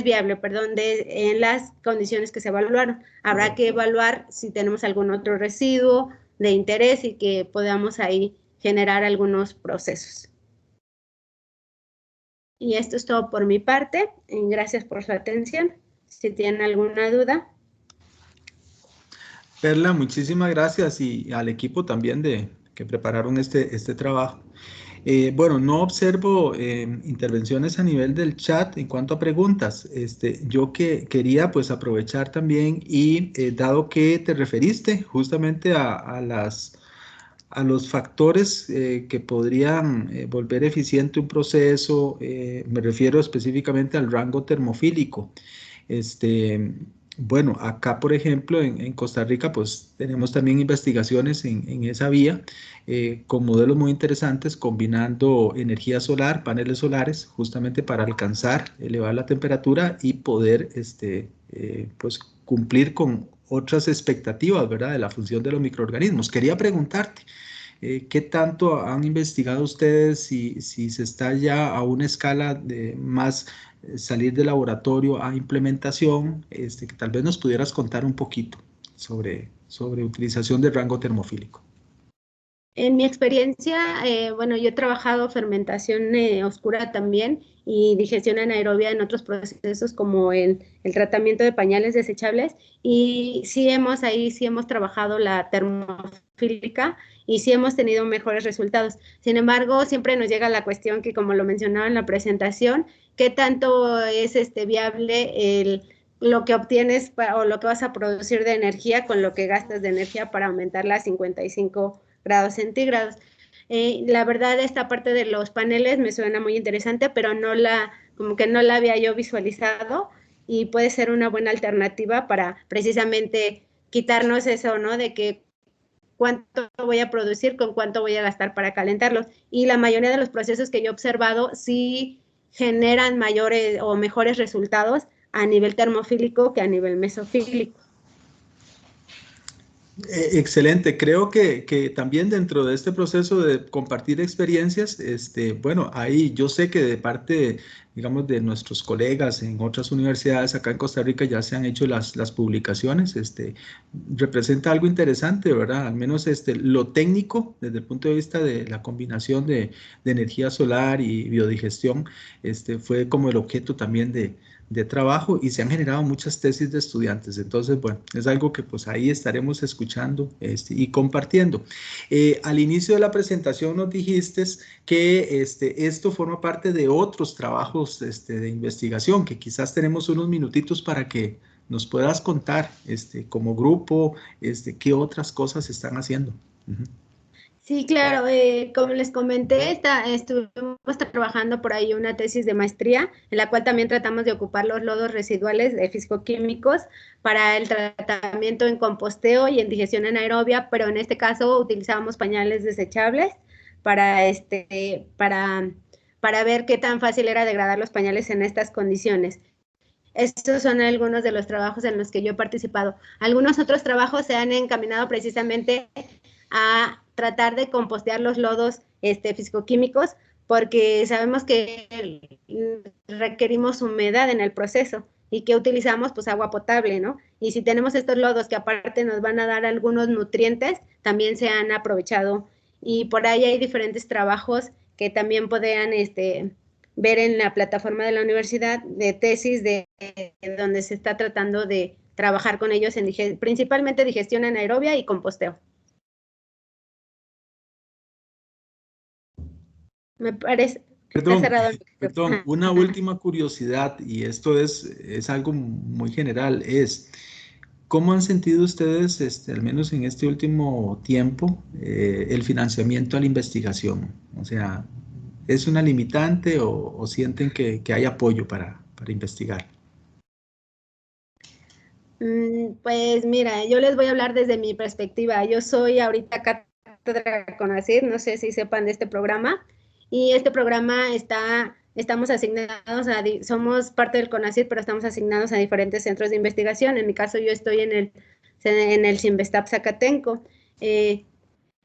viable, en las condiciones que se evaluaron. Habrá que evaluar si tenemos algún otro residuo de interés y que podamos ahí generar algunos procesos. Y esto es todo por mi parte. Gracias por su atención. Si tienen alguna duda. Perla, muchísimas gracias y al equipo también que prepararon este trabajo. Bueno, no observo intervenciones a nivel del chat en cuanto a preguntas. Yo quería pues aprovechar también y dado que te referiste justamente a los factores que podrían volver eficiente un proceso, me refiero específicamente al rango termofílico. Bueno, acá por ejemplo en Costa Rica pues tenemos también investigaciones en esa vía con modelos muy interesantes combinando energía solar, paneles solares, justamente para alcanzar, elevar la temperatura y poder pues cumplir con otras expectativas, ¿verdad? De la función de los microorganismos. Quería preguntarte, ¿qué tanto han investigado ustedes si se está ya a una escala de más salir de laboratorio a implementación? Que tal vez nos pudieras contar un poquito sobre utilización de rango termofílico. En mi experiencia, bueno, yo he trabajado fermentación oscura también y digestión anaerobia en otros procesos como el tratamiento de pañales desechables, y sí hemos trabajado la termofílica y sí hemos tenido mejores resultados. Sin embargo, siempre nos llega la cuestión que, como lo mencionaba en la presentación, ¿qué tanto es viable lo que obtienes o lo que vas a producir de energía con lo que gastas de energía para aumentarla a 55 grados centígrados? La verdad, esta parte de los paneles me suena muy interesante, pero como que no la había yo visualizado, y puede ser una buena alternativa para precisamente quitarnos eso, ¿no? De que cuánto voy a producir, con cuánto voy a gastar para calentarlos. Y la mayoría de los procesos que yo he observado sí generan mayores o mejores resultados a nivel termofílico que a nivel mesofílico. Excelente, creo que también dentro de este proceso de compartir experiencias, bueno, ahí yo sé que de parte, digamos, de nuestros colegas en otras universidades acá en Costa Rica ya se han hecho las publicaciones, representa algo interesante, ¿verdad? Al menos lo técnico, desde el punto de vista de la combinación de energía solar y biodigestión, fue como el objeto también de trabajo, y se han generado muchas tesis de estudiantes. Entonces, bueno, es algo que pues ahí estaremos escuchando y compartiendo. Al inicio de la presentación nos dijiste que esto forma parte de otros trabajos de investigación, que quizás tenemos unos minutitos para que nos puedas contar como grupo, qué otras cosas están haciendo. Sí, claro, como les comenté, estuvimos trabajando por ahí una tesis de maestría en la cual también tratamos de ocupar los lodos residuales físico-químicos para el tratamiento en composteo y en digestión anaerobia, pero en este caso utilizábamos pañales desechables para ver qué tan fácil era degradar los pañales en estas condiciones. Estos son algunos de los trabajos en los que yo he participado. Algunos otros trabajos se han encaminado precisamente a tratar de compostear los lodos físico-químicos, porque sabemos que requerimos humedad en el proceso y que utilizamos pues agua potable, ¿no? Y si tenemos estos lodos que aparte nos van a dar algunos nutrientes, también se han aprovechado, y por ahí hay diferentes trabajos que también podrían ver en la plataforma de la universidad de tesis donde se está tratando de trabajar con ellos en principalmente digestión anaerobia y composteo. Me parece que está cerrado el micrófono. Perdón, una última curiosidad, y esto es algo muy general, ¿cómo han sentido ustedes, al menos en este último tiempo, el financiamiento a la investigación? O sea, ¿es una limitante o sienten que hay apoyo para investigar? Pues mira, yo les voy a hablar desde mi perspectiva. Yo soy ahorita cátedra CONACYT, no sé si sepan de este programa, y este programa estamos asignados somos parte del CONACYT, pero estamos asignados a diferentes centros de investigación. En mi caso, yo estoy en el CINVESTAP Zacatenco.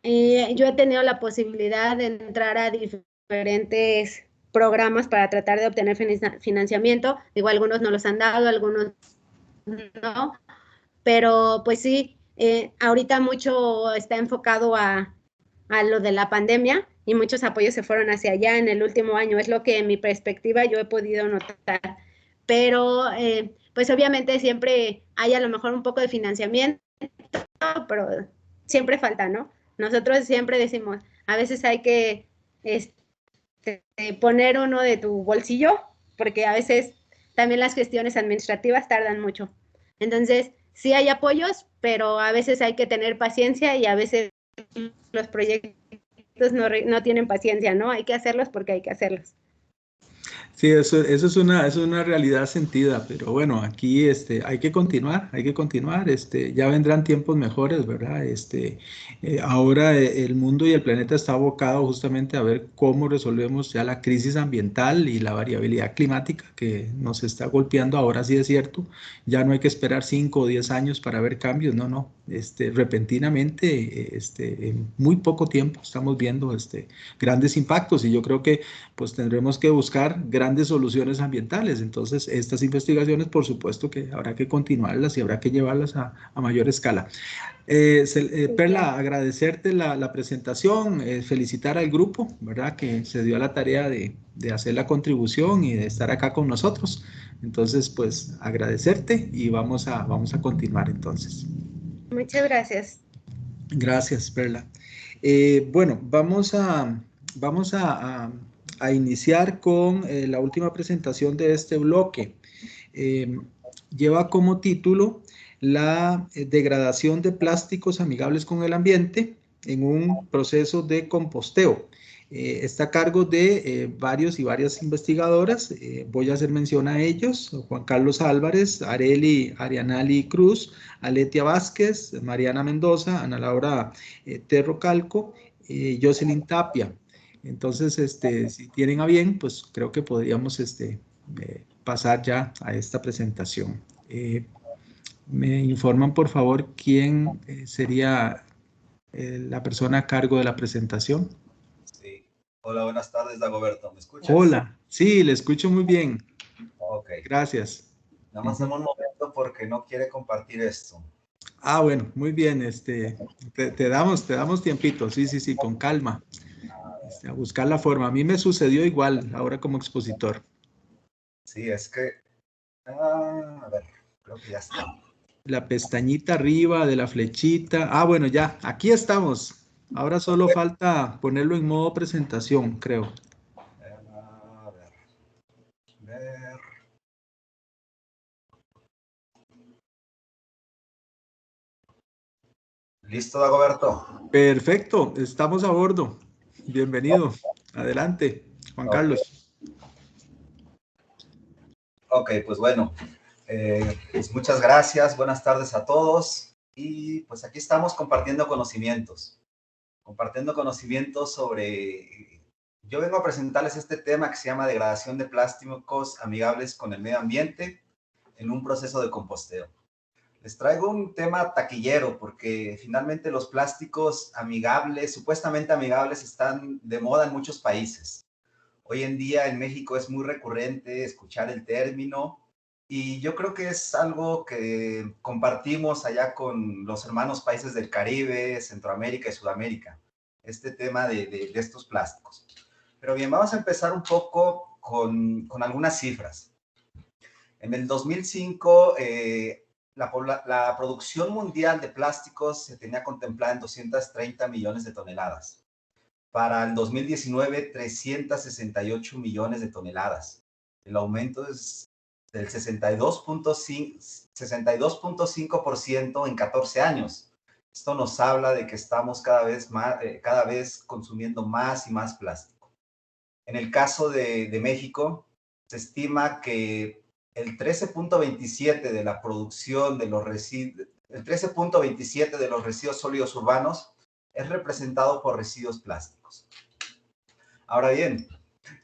Yo he tenido la posibilidad de entrar a diferentes programas para tratar de obtener financiamiento. Digo, algunos no los han dado, algunos no, pero pues sí, ahorita mucho está enfocado a lo de la pandemia y muchos apoyos se fueron hacia allá en el último año, es lo que en mi perspectiva yo he podido notar. Pero pues obviamente siempre hay a lo mejor un poco de financiamiento, pero siempre falta, ¿no? Nosotros siempre decimos, a veces hay que poner uno de tu bolsillo, porque a veces también las gestiones administrativas tardan mucho. Entonces, sí hay apoyos, pero a veces hay que tener paciencia y a veces los proyectos no tienen paciencia, ¿no? Hay que hacerlos porque hay que hacerlos. Sí, eso es una realidad sentida, pero bueno, aquí hay que continuar, ya vendrán tiempos mejores, ¿verdad? Ahora el mundo y el planeta está abocado justamente a ver cómo resolvemos ya la crisis ambiental y la variabilidad climática que nos está golpeando, ahora sí es cierto, ya no hay que esperar 5 o 10 años para ver cambios, no, no, repentinamente, en muy poco tiempo estamos viendo grandes impactos y yo creo que pues tendremos que buscar grandes soluciones ambientales. Entonces, estas investigaciones, por supuesto que habrá que continuarlas y habrá que llevarlas a mayor escala. Perla, agradecerte la presentación, felicitar al grupo, ¿verdad? Que se dio a la tarea de hacer la contribución y de estar acá con nosotros. Entonces, pues agradecerte y vamos a continuar entonces. Muchas gracias. Gracias, Perla. Bueno, vamos a iniciar con la última presentación de este bloque. Lleva como título la degradación de plásticos amigables con el ambiente en un proceso de composteo. Está a cargo de varios y varias investigadoras. Voy a hacer mención a ellos: Juan Carlos Álvarez, Areli Arianali Cruz, Aletia Vázquez, Mariana Mendoza, Ana Laura Terro Calco, Jocelyn Tapia. Entonces, si tienen a bien, pues creo que podríamos pasar ya a esta presentación. Me informan, por favor, quién sería la persona a cargo de la presentación. Sí. Hola, buenas tardes, Dagoberto. ¿Me escuchas? Hola, sí, le escucho muy bien. Ok. Gracias. Nada más dame un momento porque no quiere compartir esto. Ah, bueno, muy bien. Te damos tiempito. Sí, sí, sí, con calma. A buscar la forma. A mí me sucedió igual ahora como expositor. Sí, es que... a ver, creo que ya está. La pestañita arriba de la flechita. Ah, bueno, ya, aquí estamos. Ahora solo falta ponerlo en modo presentación, creo. A ver. ¿Listo, Dagoberto? Perfecto, estamos a bordo. Bienvenido. Adelante, Juan Carlos. Ok, pues bueno. Pues muchas gracias. Buenas tardes a todos. Y pues aquí estamos compartiendo conocimientos. Compartiendo conocimientos sobre... Yo vengo a presentarles este tema que se llama degradación de plásticos amigables con el medio ambiente en un proceso de composteo. Les traigo un tema taquillero porque finalmente los plásticos amigables, supuestamente amigables, están de moda en muchos países. Hoy en día en México es muy recurrente escuchar el término y yo creo que es algo que compartimos allá con los hermanos países del Caribe, Centroamérica y Sudamérica, este tema de estos plásticos. Pero bien, vamos a empezar un poco con algunas cifras. En el 2005, la producción mundial de plásticos se tenía contemplada en 230 millones de toneladas. Para el 2019, 368 millones de toneladas. El aumento es del 62.5% en 14 años. Esto nos habla de que estamos cada vez consumiendo más y más plástico. En el caso de México, se estima que el 13.27 de la producción de los residuos, el 13.27 de los residuos sólidos urbanos es representado por residuos plásticos. Ahora bien,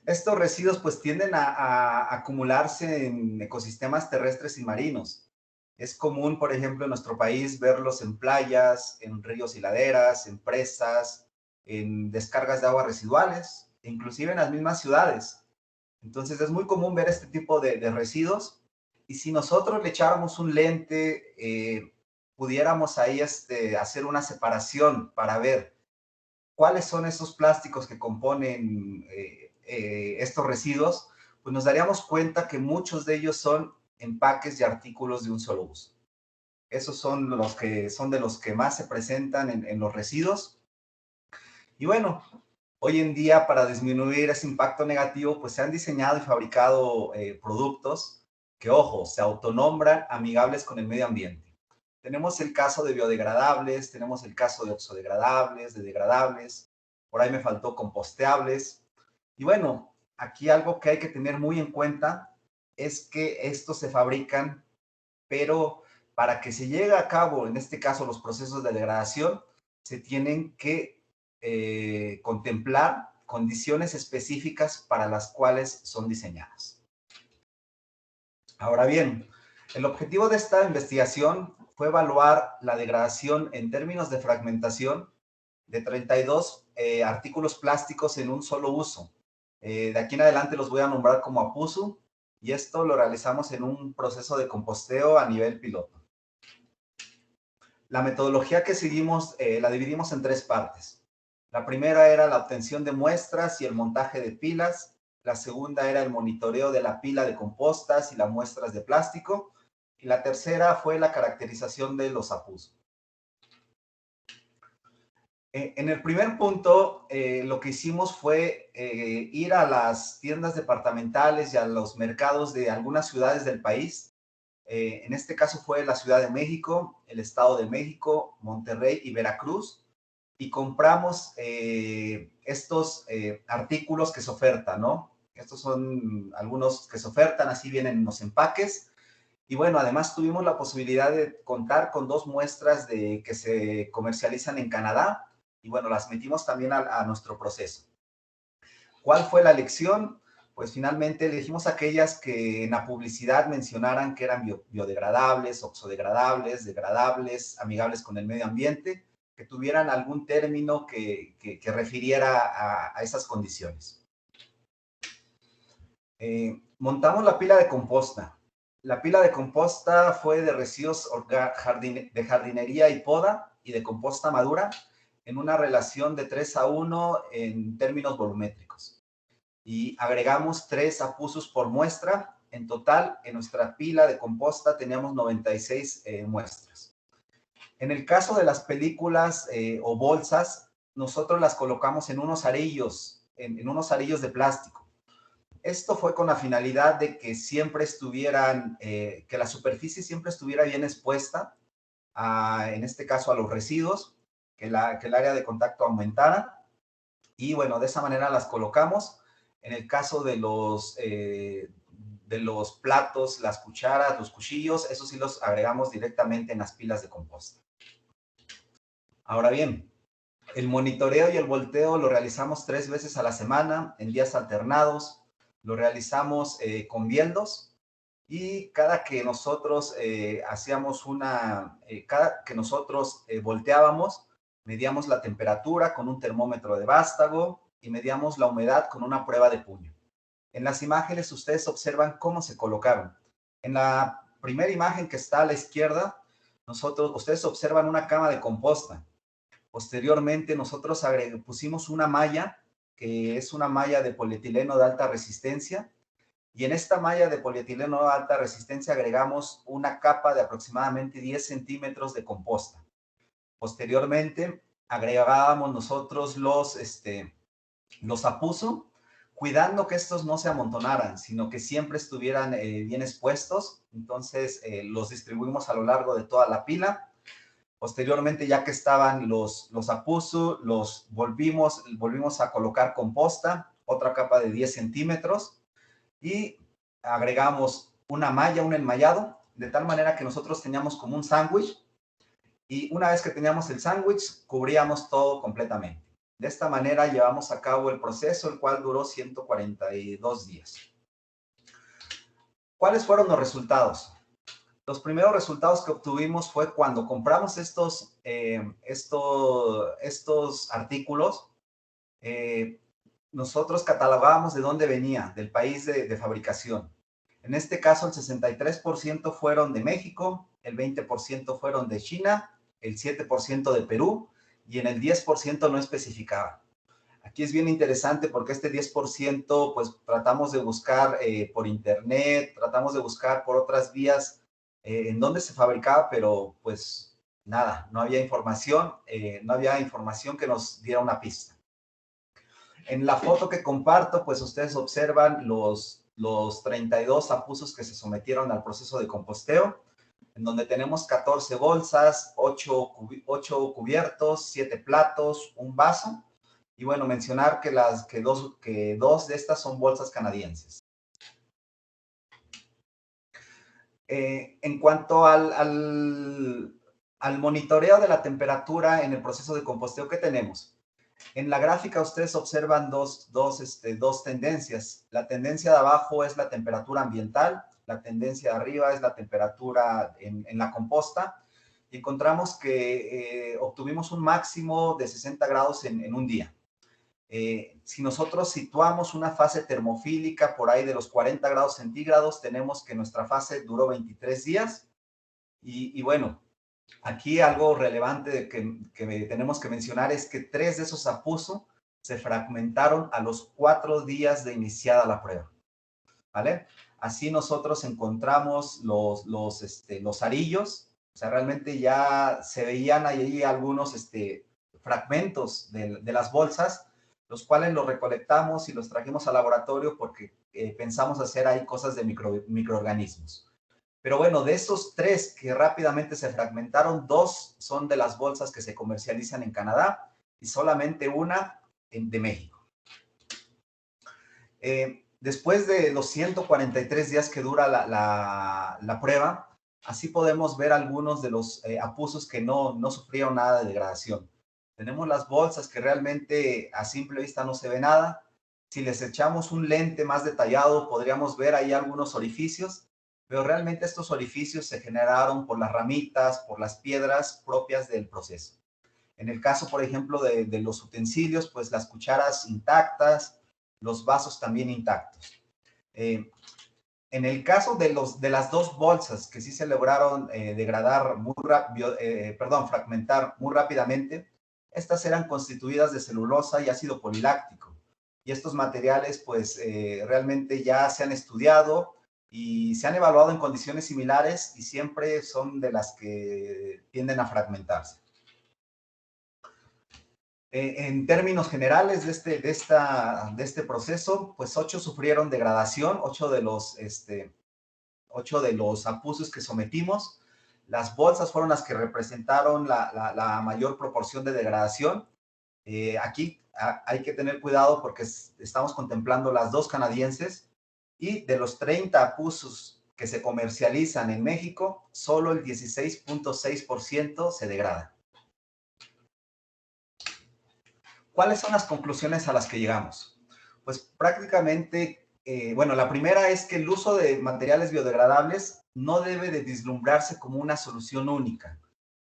estos residuos pues tienden a acumularse en ecosistemas terrestres y marinos. Es común, por ejemplo, en nuestro país verlos en playas, en ríos y laderas, en presas, en descargas de aguas residuales, inclusive en las mismas ciudades. Entonces es muy común ver este tipo de residuos, y si nosotros le echáramos un lente, pudiéramos ahí hacer una separación para ver cuáles son esos plásticos que componen estos residuos, pues nos daríamos cuenta que muchos de ellos son empaques y artículos de un solo uso. Esos son de los que más se presentan en los residuos. Y bueno, hoy en día, para disminuir ese impacto negativo, pues se han diseñado y fabricado productos que, ojo, se autonombran amigables con el medio ambiente. Tenemos el caso de biodegradables, tenemos el caso de oxodegradables, de degradables, por ahí me faltó composteables. Y bueno, aquí algo que hay que tener muy en cuenta es que estos se fabrican, pero para que se llegue a cabo, en este caso, los procesos de degradación, se tienen que contemplar condiciones específicas para las cuales son diseñadas. Ahora bien, el objetivo de esta investigación fue evaluar la degradación en términos de fragmentación de 32 artículos plásticos en un solo uso. De aquí en adelante los voy a nombrar como APUSU, y esto lo realizamos en un proceso de composteo a nivel piloto. La metodología que seguimos la dividimos en 3 partes. La primera era la obtención de muestras y el montaje de pilas. La segunda era el monitoreo de la pila de compostas y las muestras de plástico. Y la tercera fue la caracterización de los APUSU. En el primer punto, lo que hicimos fue ir a las tiendas departamentales y a los mercados de algunas ciudades del país. En este caso fue la Ciudad de México, el Estado de México, Monterrey y Veracruz, y compramos estos artículos que se ofertan, ¿no? Estos son algunos que se ofertan, así vienen en los empaques. Y bueno, además tuvimos la posibilidad de contar con 2 muestras que se comercializan en Canadá, y bueno, las metimos también a nuestro proceso. ¿Cuál fue la elección? Pues finalmente elegimos aquellas que en la publicidad mencionaran que eran biodegradables, oxodegradables, degradables, amigables con el medio ambiente, que tuvieran algún término que refiriera a esas condiciones. Montamos la pila de composta. La pila de composta fue de residuos de jardinería y poda y de composta madura, en una relación de 3:1 en términos volumétricos. Y agregamos 3 APUSUs por muestra. En total, en nuestra pila de composta teníamos 96 muestras. En el caso de las películas o bolsas, nosotros las colocamos en unos arillos, en unos arillos de plástico. Esto fue con la finalidad de que siempre estuvieran, que la superficie siempre estuviera bien expuesta, en este caso a los residuos, que el área de contacto aumentara. Y bueno, de esa manera las colocamos. En el caso de los platos, las cucharas, los cuchillos, esos sí los agregamos directamente en las pilas de composta. Ahora bien, el monitoreo y el volteo lo realizamos 3 veces a la semana, en días alternados. Lo realizamos con bieldos, y cada que nosotros volteábamos, medíamos la temperatura con un termómetro de vástago y medíamos la humedad con una prueba de puño. En las imágenes ustedes observan cómo se colocaron. En la primera imagen que está a la izquierda, ustedes observan una cama de composta. Posteriormente nosotros pusimos una malla, que es una malla de polietileno de alta resistencia, y en esta malla de polietileno de alta resistencia agregamos una capa de aproximadamente 10 centímetros de composta. Posteriormente agregábamos nosotros los APUSU, cuidando que estos no se amontonaran, sino que siempre estuvieran bien expuestos. Entonces los distribuimos a lo largo de toda la pila. Posteriormente, ya que estaban los APUSU, los volvimos a colocar composta, otra capa de 10 centímetros, y agregamos una malla, un enmayado, de tal manera que nosotros teníamos como un sándwich, y una vez que teníamos el sándwich, cubríamos todo completamente. De esta manera llevamos a cabo el proceso, el cual duró 142 días. ¿Cuáles fueron los resultados? Los primeros resultados que obtuvimos fue cuando compramos estos artículos, nosotros catalogábamos de dónde venía, del país de fabricación. En este caso, el 63% fueron de México, el 20% fueron de China, el 7% de Perú, y en el 10% no especificaba. Aquí es bien interesante porque este 10%, pues tratamos de buscar por internet, tratamos de buscar por otras vías en dónde se fabricaba, pero pues nada, no había información que nos diera una pista. En la foto que comparto, pues ustedes observan los 32 apusos que se sometieron al proceso de composteo, en donde tenemos 14 bolsas, 8 cubiertos, 7 platos, un vaso. Y bueno, mencionar que dos de estas son bolsas canadienses. En cuanto al monitoreo de la temperatura en el proceso de composteo que tenemos, en la gráfica ustedes observan dos tendencias. La tendencia de abajo es la temperatura ambiental, la tendencia de arriba es la temperatura en la composta. Y encontramos que obtuvimos un máximo de 60 grados en un día. Si nosotros situamos una fase termofílica por ahí de los 40 grados centígrados, tenemos que nuestra fase duró 23 días. Y bueno, aquí algo relevante que tenemos que mencionar es que 3 de esos apusos se fragmentaron a los 4 días de iniciada la prueba, ¿vale? Así nosotros encontramos los arillos, o sea, realmente ya se veían ahí algunos fragmentos de las bolsas, los cuales los recolectamos y los trajimos al laboratorio porque pensamos hacer ahí cosas de microorganismos. Pero bueno, de esos 3 que rápidamente se fragmentaron, 2 son de las bolsas que se comercializan en Canadá y solamente una de México. Después de los 143 días que dura la prueba, así podemos ver algunos de los apusos que no sufrieron nada de degradación. Tenemos las bolsas que realmente a simple vista no se ve nada. Si les echamos un lente más detallado, podríamos ver ahí algunos orificios, pero realmente estos orificios se generaron por las ramitas, por las piedras propias del proceso. En el caso, por ejemplo, de los utensilios, pues las cucharas intactas, los vasos también intactos. En el caso de las 2 bolsas que sí se lograron fragmentar muy rápidamente, estas eran constituidas de celulosa y ácido poliláctico. Y estos materiales, pues, realmente ya se han estudiado y se han evaluado en condiciones similares y siempre son de las que tienden a fragmentarse. En términos generales de este proceso, pues 8 sufrieron degradación, 8 de los apusos que sometimos. Las bolsas fueron las que representaron la mayor proporción de degradación. Aquí hay que tener cuidado porque estamos contemplando las 2 canadienses y de los 30 apusos que se comercializan en México, solo el 16.6% se degrada. ¿Cuáles son las conclusiones a las que llegamos? Pues prácticamente, bueno, la primera es que el uso de materiales biodegradables no debe de vislumbrarse como una solución única,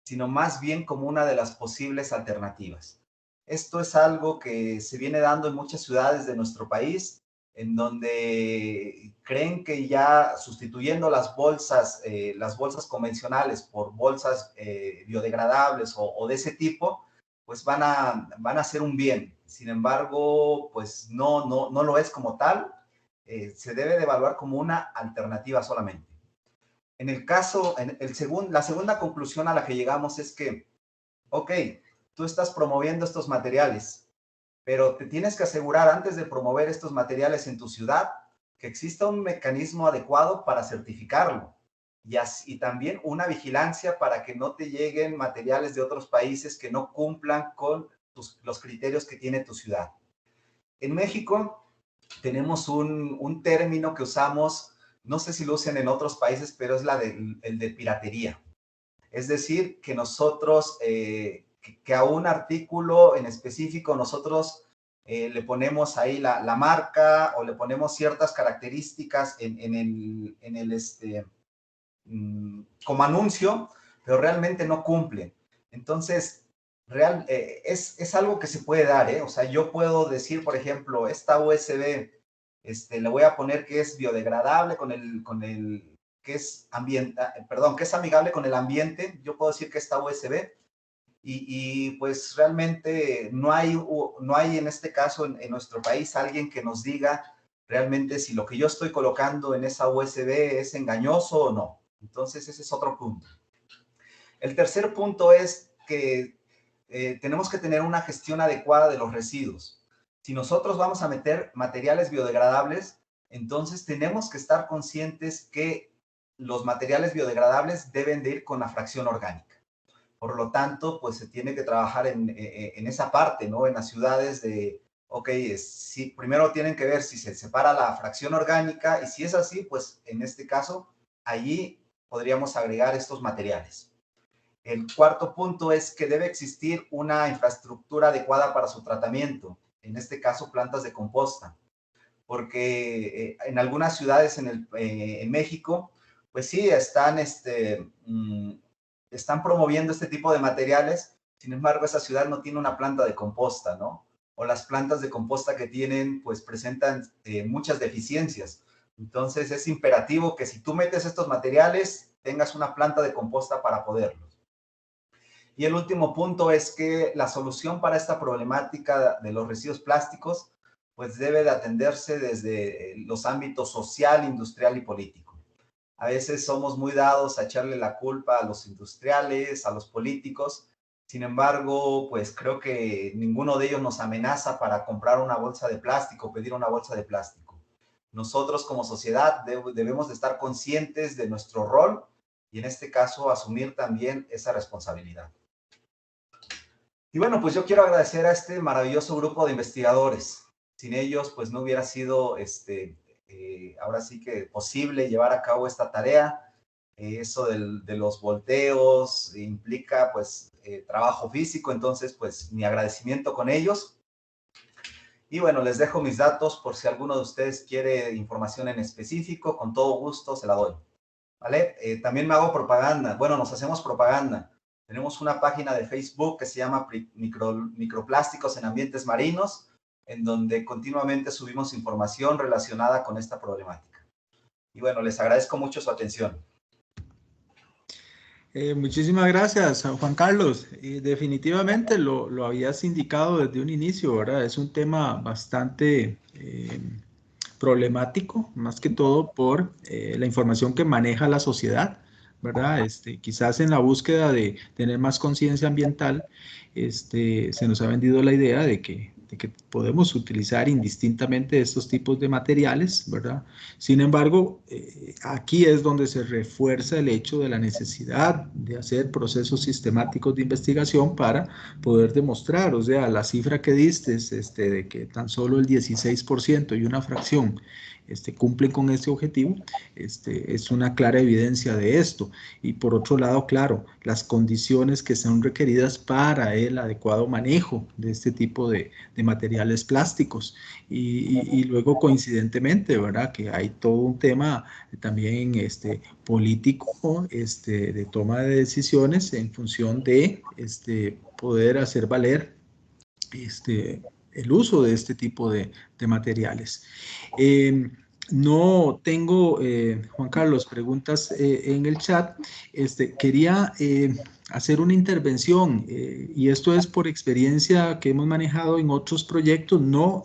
sino más bien como una de las posibles alternativas. Esto es algo que se viene dando en muchas ciudades de nuestro país, en donde creen que ya sustituyendo las bolsas convencionales por bolsas biodegradables o de ese tipo, pues van a hacer un bien. Sin embargo, pues no lo es como tal. Se debe de evaluar como una alternativa solamente. En el caso, la segunda conclusión a la que llegamos es que, ok, tú estás promoviendo estos materiales, pero te tienes que asegurar antes de promover estos materiales en tu ciudad que exista un mecanismo adecuado para certificarlo. Y también una vigilancia para que no te lleguen materiales de otros países que no cumplan con los criterios que tiene tu ciudad. En México tenemos un término que usamos, no sé si lo usan en otros países, pero es el de piratería. Es decir, que nosotros, que a un artículo en específico nosotros le ponemos ahí la marca o le ponemos ciertas características en como anuncio, pero realmente no cumplen. Entonces, es algo que se puede dar, ¿eh? O sea, yo puedo decir, por ejemplo, esta USB, le voy a poner que es biodegradable que es que es amigable con el ambiente. Yo puedo decir que esta USB, y pues realmente no hay en este caso en nuestro país alguien que nos diga realmente si lo que yo estoy colocando en esa USB es engañoso o no. Entonces, ese es otro punto. El tercer punto es que tenemos que tener una gestión adecuada de los residuos. Si nosotros vamos a meter materiales biodegradables, entonces tenemos que estar conscientes que los materiales biodegradables deben de ir con la fracción orgánica. Por lo tanto, pues se tiene que trabajar en esa parte, ¿no? En las ciudades primero tienen que ver si se separa la fracción orgánica, y si es así, pues en este caso, allí podríamos agregar estos materiales. El cuarto punto es que debe existir una infraestructura adecuada para su tratamiento, en este caso plantas de composta, porque en algunas ciudades en México, pues sí, están promoviendo este tipo de materiales. Sin embargo, esa ciudad no tiene una planta de composta, ¿no? O las plantas de composta que tienen, pues presentan muchas deficiencias. Entonces, es imperativo que si tú metes estos materiales, tengas una planta de composta para poderlos. Y el último punto es que la solución para esta problemática de los residuos plásticos, pues debe de atenderse desde los ámbitos social, industrial y político. A veces somos muy dados a echarle la culpa a los industriales, a los políticos. Sin embargo, pues creo que ninguno de ellos nos amenaza para comprar una bolsa de plástico, pedir una bolsa de plástico. Nosotros como sociedad debemos de estar conscientes de nuestro rol y en este caso asumir también esa responsabilidad. Y bueno, pues yo quiero agradecer a este maravilloso grupo de investigadores. Sin ellos, pues no hubiera sido ahora sí que posible llevar a cabo esta tarea. Eso de los volteos implica pues trabajo físico, entonces pues mi agradecimiento con ellos. Y bueno, les dejo mis datos por si alguno de ustedes quiere información en específico, con todo gusto se la doy. ¿Vale? También me hago propaganda. Bueno, nos hacemos propaganda. Tenemos una página de Facebook que se llama Microplásticos en Ambientes Marinos, en donde continuamente subimos información relacionada con esta problemática. Y bueno, les agradezco mucho su atención. Muchísimas gracias, Juan Carlos. Definitivamente lo habías indicado desde un inicio, ¿verdad? Es un tema bastante problemático, más que todo por la información que maneja la sociedad, ¿verdad? Quizás en la búsqueda de tener más conciencia ambiental, se nos ha vendido la idea de que podemos utilizar indistintamente estos tipos de materiales, ¿verdad? Sin embargo, aquí es donde se refuerza el hecho de la necesidad de hacer procesos sistemáticos de investigación para poder demostrar, o sea, la cifra que diste, de que tan solo el 16% y una fracción cumplen con este objetivo, es una clara evidencia de esto. Y por otro lado, claro, las condiciones que son requeridas para el adecuado manejo de este tipo de materiales plásticos. Y luego, coincidentemente, ¿verdad? Que hay todo un tema también político, de toma de decisiones en función de poder hacer valer el uso de este tipo de materiales. No tengo, Juan Carlos, preguntas en el chat. Quería hacer una intervención y esto es por experiencia que hemos manejado en otros proyectos, no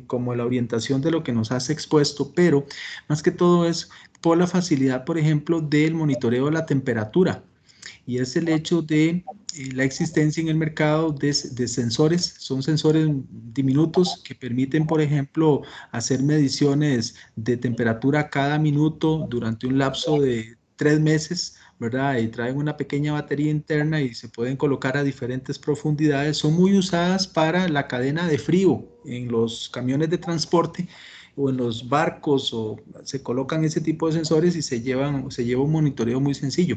como la orientación de lo que nos has expuesto, pero más que todo es por la facilidad, por ejemplo, del monitoreo de la temperatura. Y es el hecho de la existencia en el mercado de sensores, son sensores diminutos que permiten, por ejemplo, hacer mediciones de temperatura cada minuto durante un lapso de 3 meses, ¿verdad? Y traen una pequeña batería interna y se pueden colocar a diferentes profundidades. Son muy usadas para la cadena de frío en los camiones de transporte o en los barcos, o se colocan ese tipo de sensores y se lleva un monitoreo muy sencillo.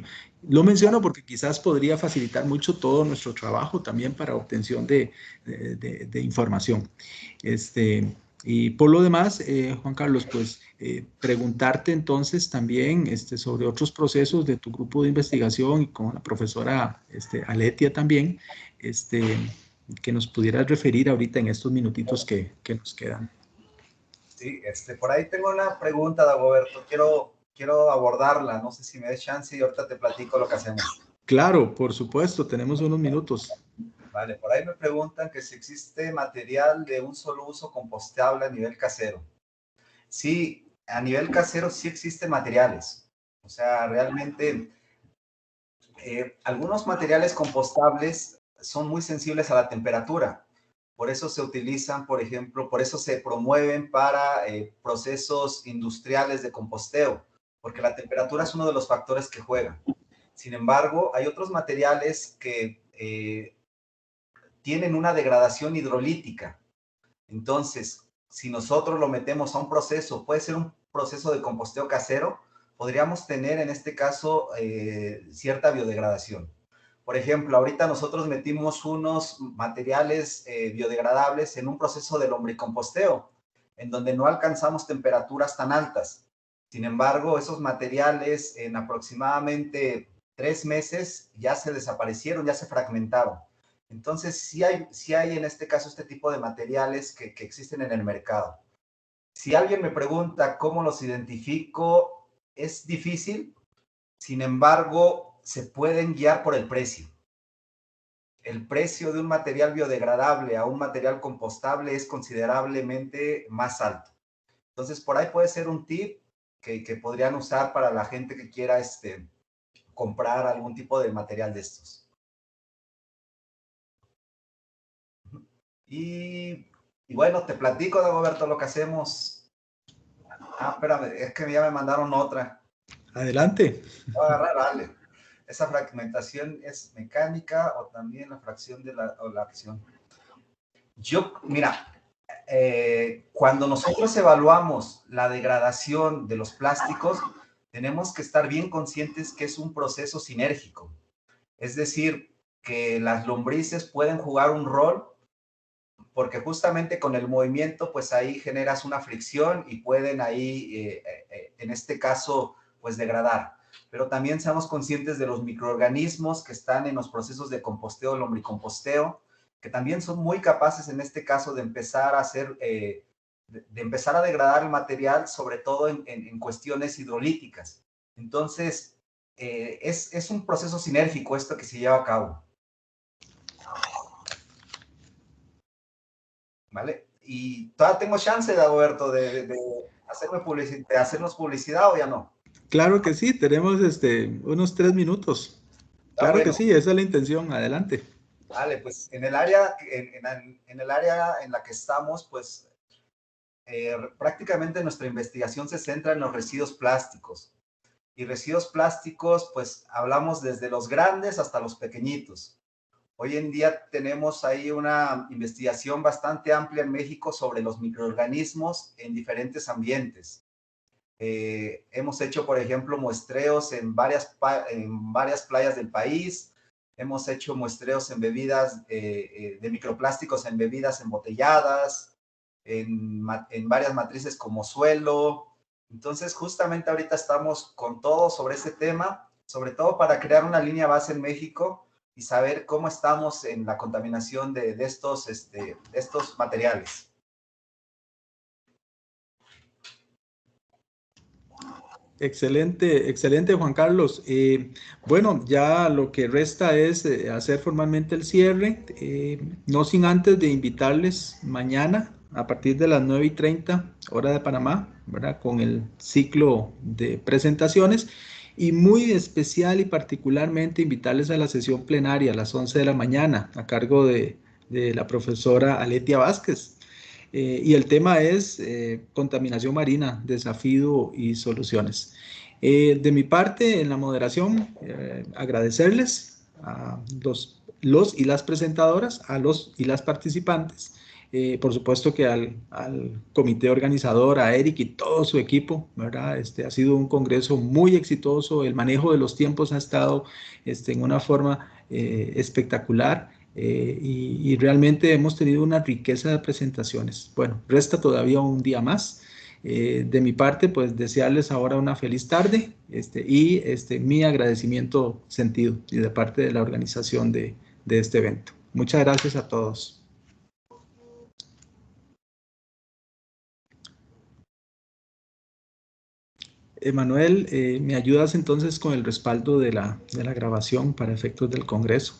Lo menciono porque quizás podría facilitar mucho todo nuestro trabajo también para obtención de información. Y por lo demás, Juan Carlos, pues preguntarte entonces también sobre otros procesos de tu grupo de investigación y con la profesora Aletia también, que nos pudieras referir ahorita en estos minutitos que nos quedan. Sí, por ahí tengo una pregunta, Dagoberto. Quiero abordarla. No sé si me des chance y ahorita te platico lo que hacemos. Claro, por supuesto, tenemos unos minutos. Vale, por ahí me preguntan que si existe material de un solo uso compostable a nivel casero. Sí, a nivel casero sí existen materiales. O sea, realmente algunos materiales compostables son muy sensibles a la temperatura. Por eso se utilizan, por ejemplo, por eso se promueven para procesos industriales de composteo, porque la temperatura es uno de los factores que juegan. Sin embargo, hay otros materiales que tienen una degradación hidrolítica. Entonces, si nosotros lo metemos a un proceso, puede ser un proceso de composteo casero, podríamos tener en este caso cierta biodegradación. Por ejemplo, ahorita nosotros metimos unos materiales biodegradables en un proceso de lombricomposteo, en donde no alcanzamos temperaturas tan altas. Sin embargo, esos materiales en aproximadamente 3 meses ya se desaparecieron, ya se fragmentaron. Entonces, sí hay en este caso este tipo de materiales que existen en el mercado. Si alguien me pregunta cómo los identifico, es difícil, sin embargo, se pueden guiar por el precio. El precio de un material biodegradable a un material compostable es considerablemente más alto. Entonces, por ahí puede ser un tip que podrían usar para la gente que quiera comprar algún tipo de material de estos. Y bueno, te platico, Dagoberto, lo que hacemos. Espérame, es que ya me mandaron otra. Adelante. Voy a agarrar, dale. Esa fragmentación es mecánica o también la fracción de la acción. Mira, cuando nosotros evaluamos la degradación de los plásticos, tenemos que estar bien conscientes que es un proceso sinérgico. Es decir, que las lombrices pueden jugar un rol porque justamente con el movimiento, pues ahí generas una fricción y pueden ahí, en este caso, pues degradar. Pero también seamos conscientes de los microorganismos que están en los procesos de composteo, lombricomposteo, que también son muy capaces en este caso de empezar a hacer, de empezar a degradar el material, sobre todo en cuestiones hidrolíticas. Entonces, es un proceso sinérgico esto que se lleva a cabo. ¿Vale? Y todavía tengo chance, Dagoberto, de hacernos publicidad o ya no. Claro que sí, tenemos unos 3 minutos. Claro bueno. Que sí, esa es la intención. Adelante. Vale, pues en el área en la que estamos, pues prácticamente nuestra investigación se centra en los residuos plásticos. Y residuos plásticos, pues hablamos desde los grandes hasta los pequeñitos. Hoy en día tenemos ahí una investigación bastante amplia en México sobre los microorganismos en diferentes ambientes. Hemos hecho, por ejemplo, muestreos en varias playas del país. Hemos hecho muestreos en bebidas, de microplásticos en bebidas embotelladas, en varias matrices como suelo. Entonces, justamente ahorita estamos con todo sobre ese tema, sobre todo para crear una línea base en México y saber cómo estamos en la contaminación de estos materiales. Excelente, excelente, Juan Carlos. Bueno, ya lo que resta es hacer formalmente el cierre, no sin antes de invitarles mañana a partir de las 9:30 hora de Panamá, ¿verdad? Con el ciclo de presentaciones y muy especial y particularmente invitarles a la sesión plenaria a las 11 de la mañana a cargo de la profesora Aletia Vázquez. Y el tema es contaminación marina, desafío y soluciones. De mi parte, en la moderación, agradecerles a los y las presentadoras, a los y las participantes, por supuesto que al comité organizador, a Eric y todo su equipo, ¿verdad? Ha sido un congreso muy exitoso, el manejo de los tiempos ha estado en una forma espectacular. y realmente hemos tenido una riqueza de presentaciones. Bueno, resta todavía un día más. De mi parte, pues desearles ahora una feliz tarde y mi agradecimiento sentido y de parte de la organización de este evento. Muchas gracias a todos. Emanuel, ¿me ayudas entonces con el respaldo de la grabación para efectos del Congreso?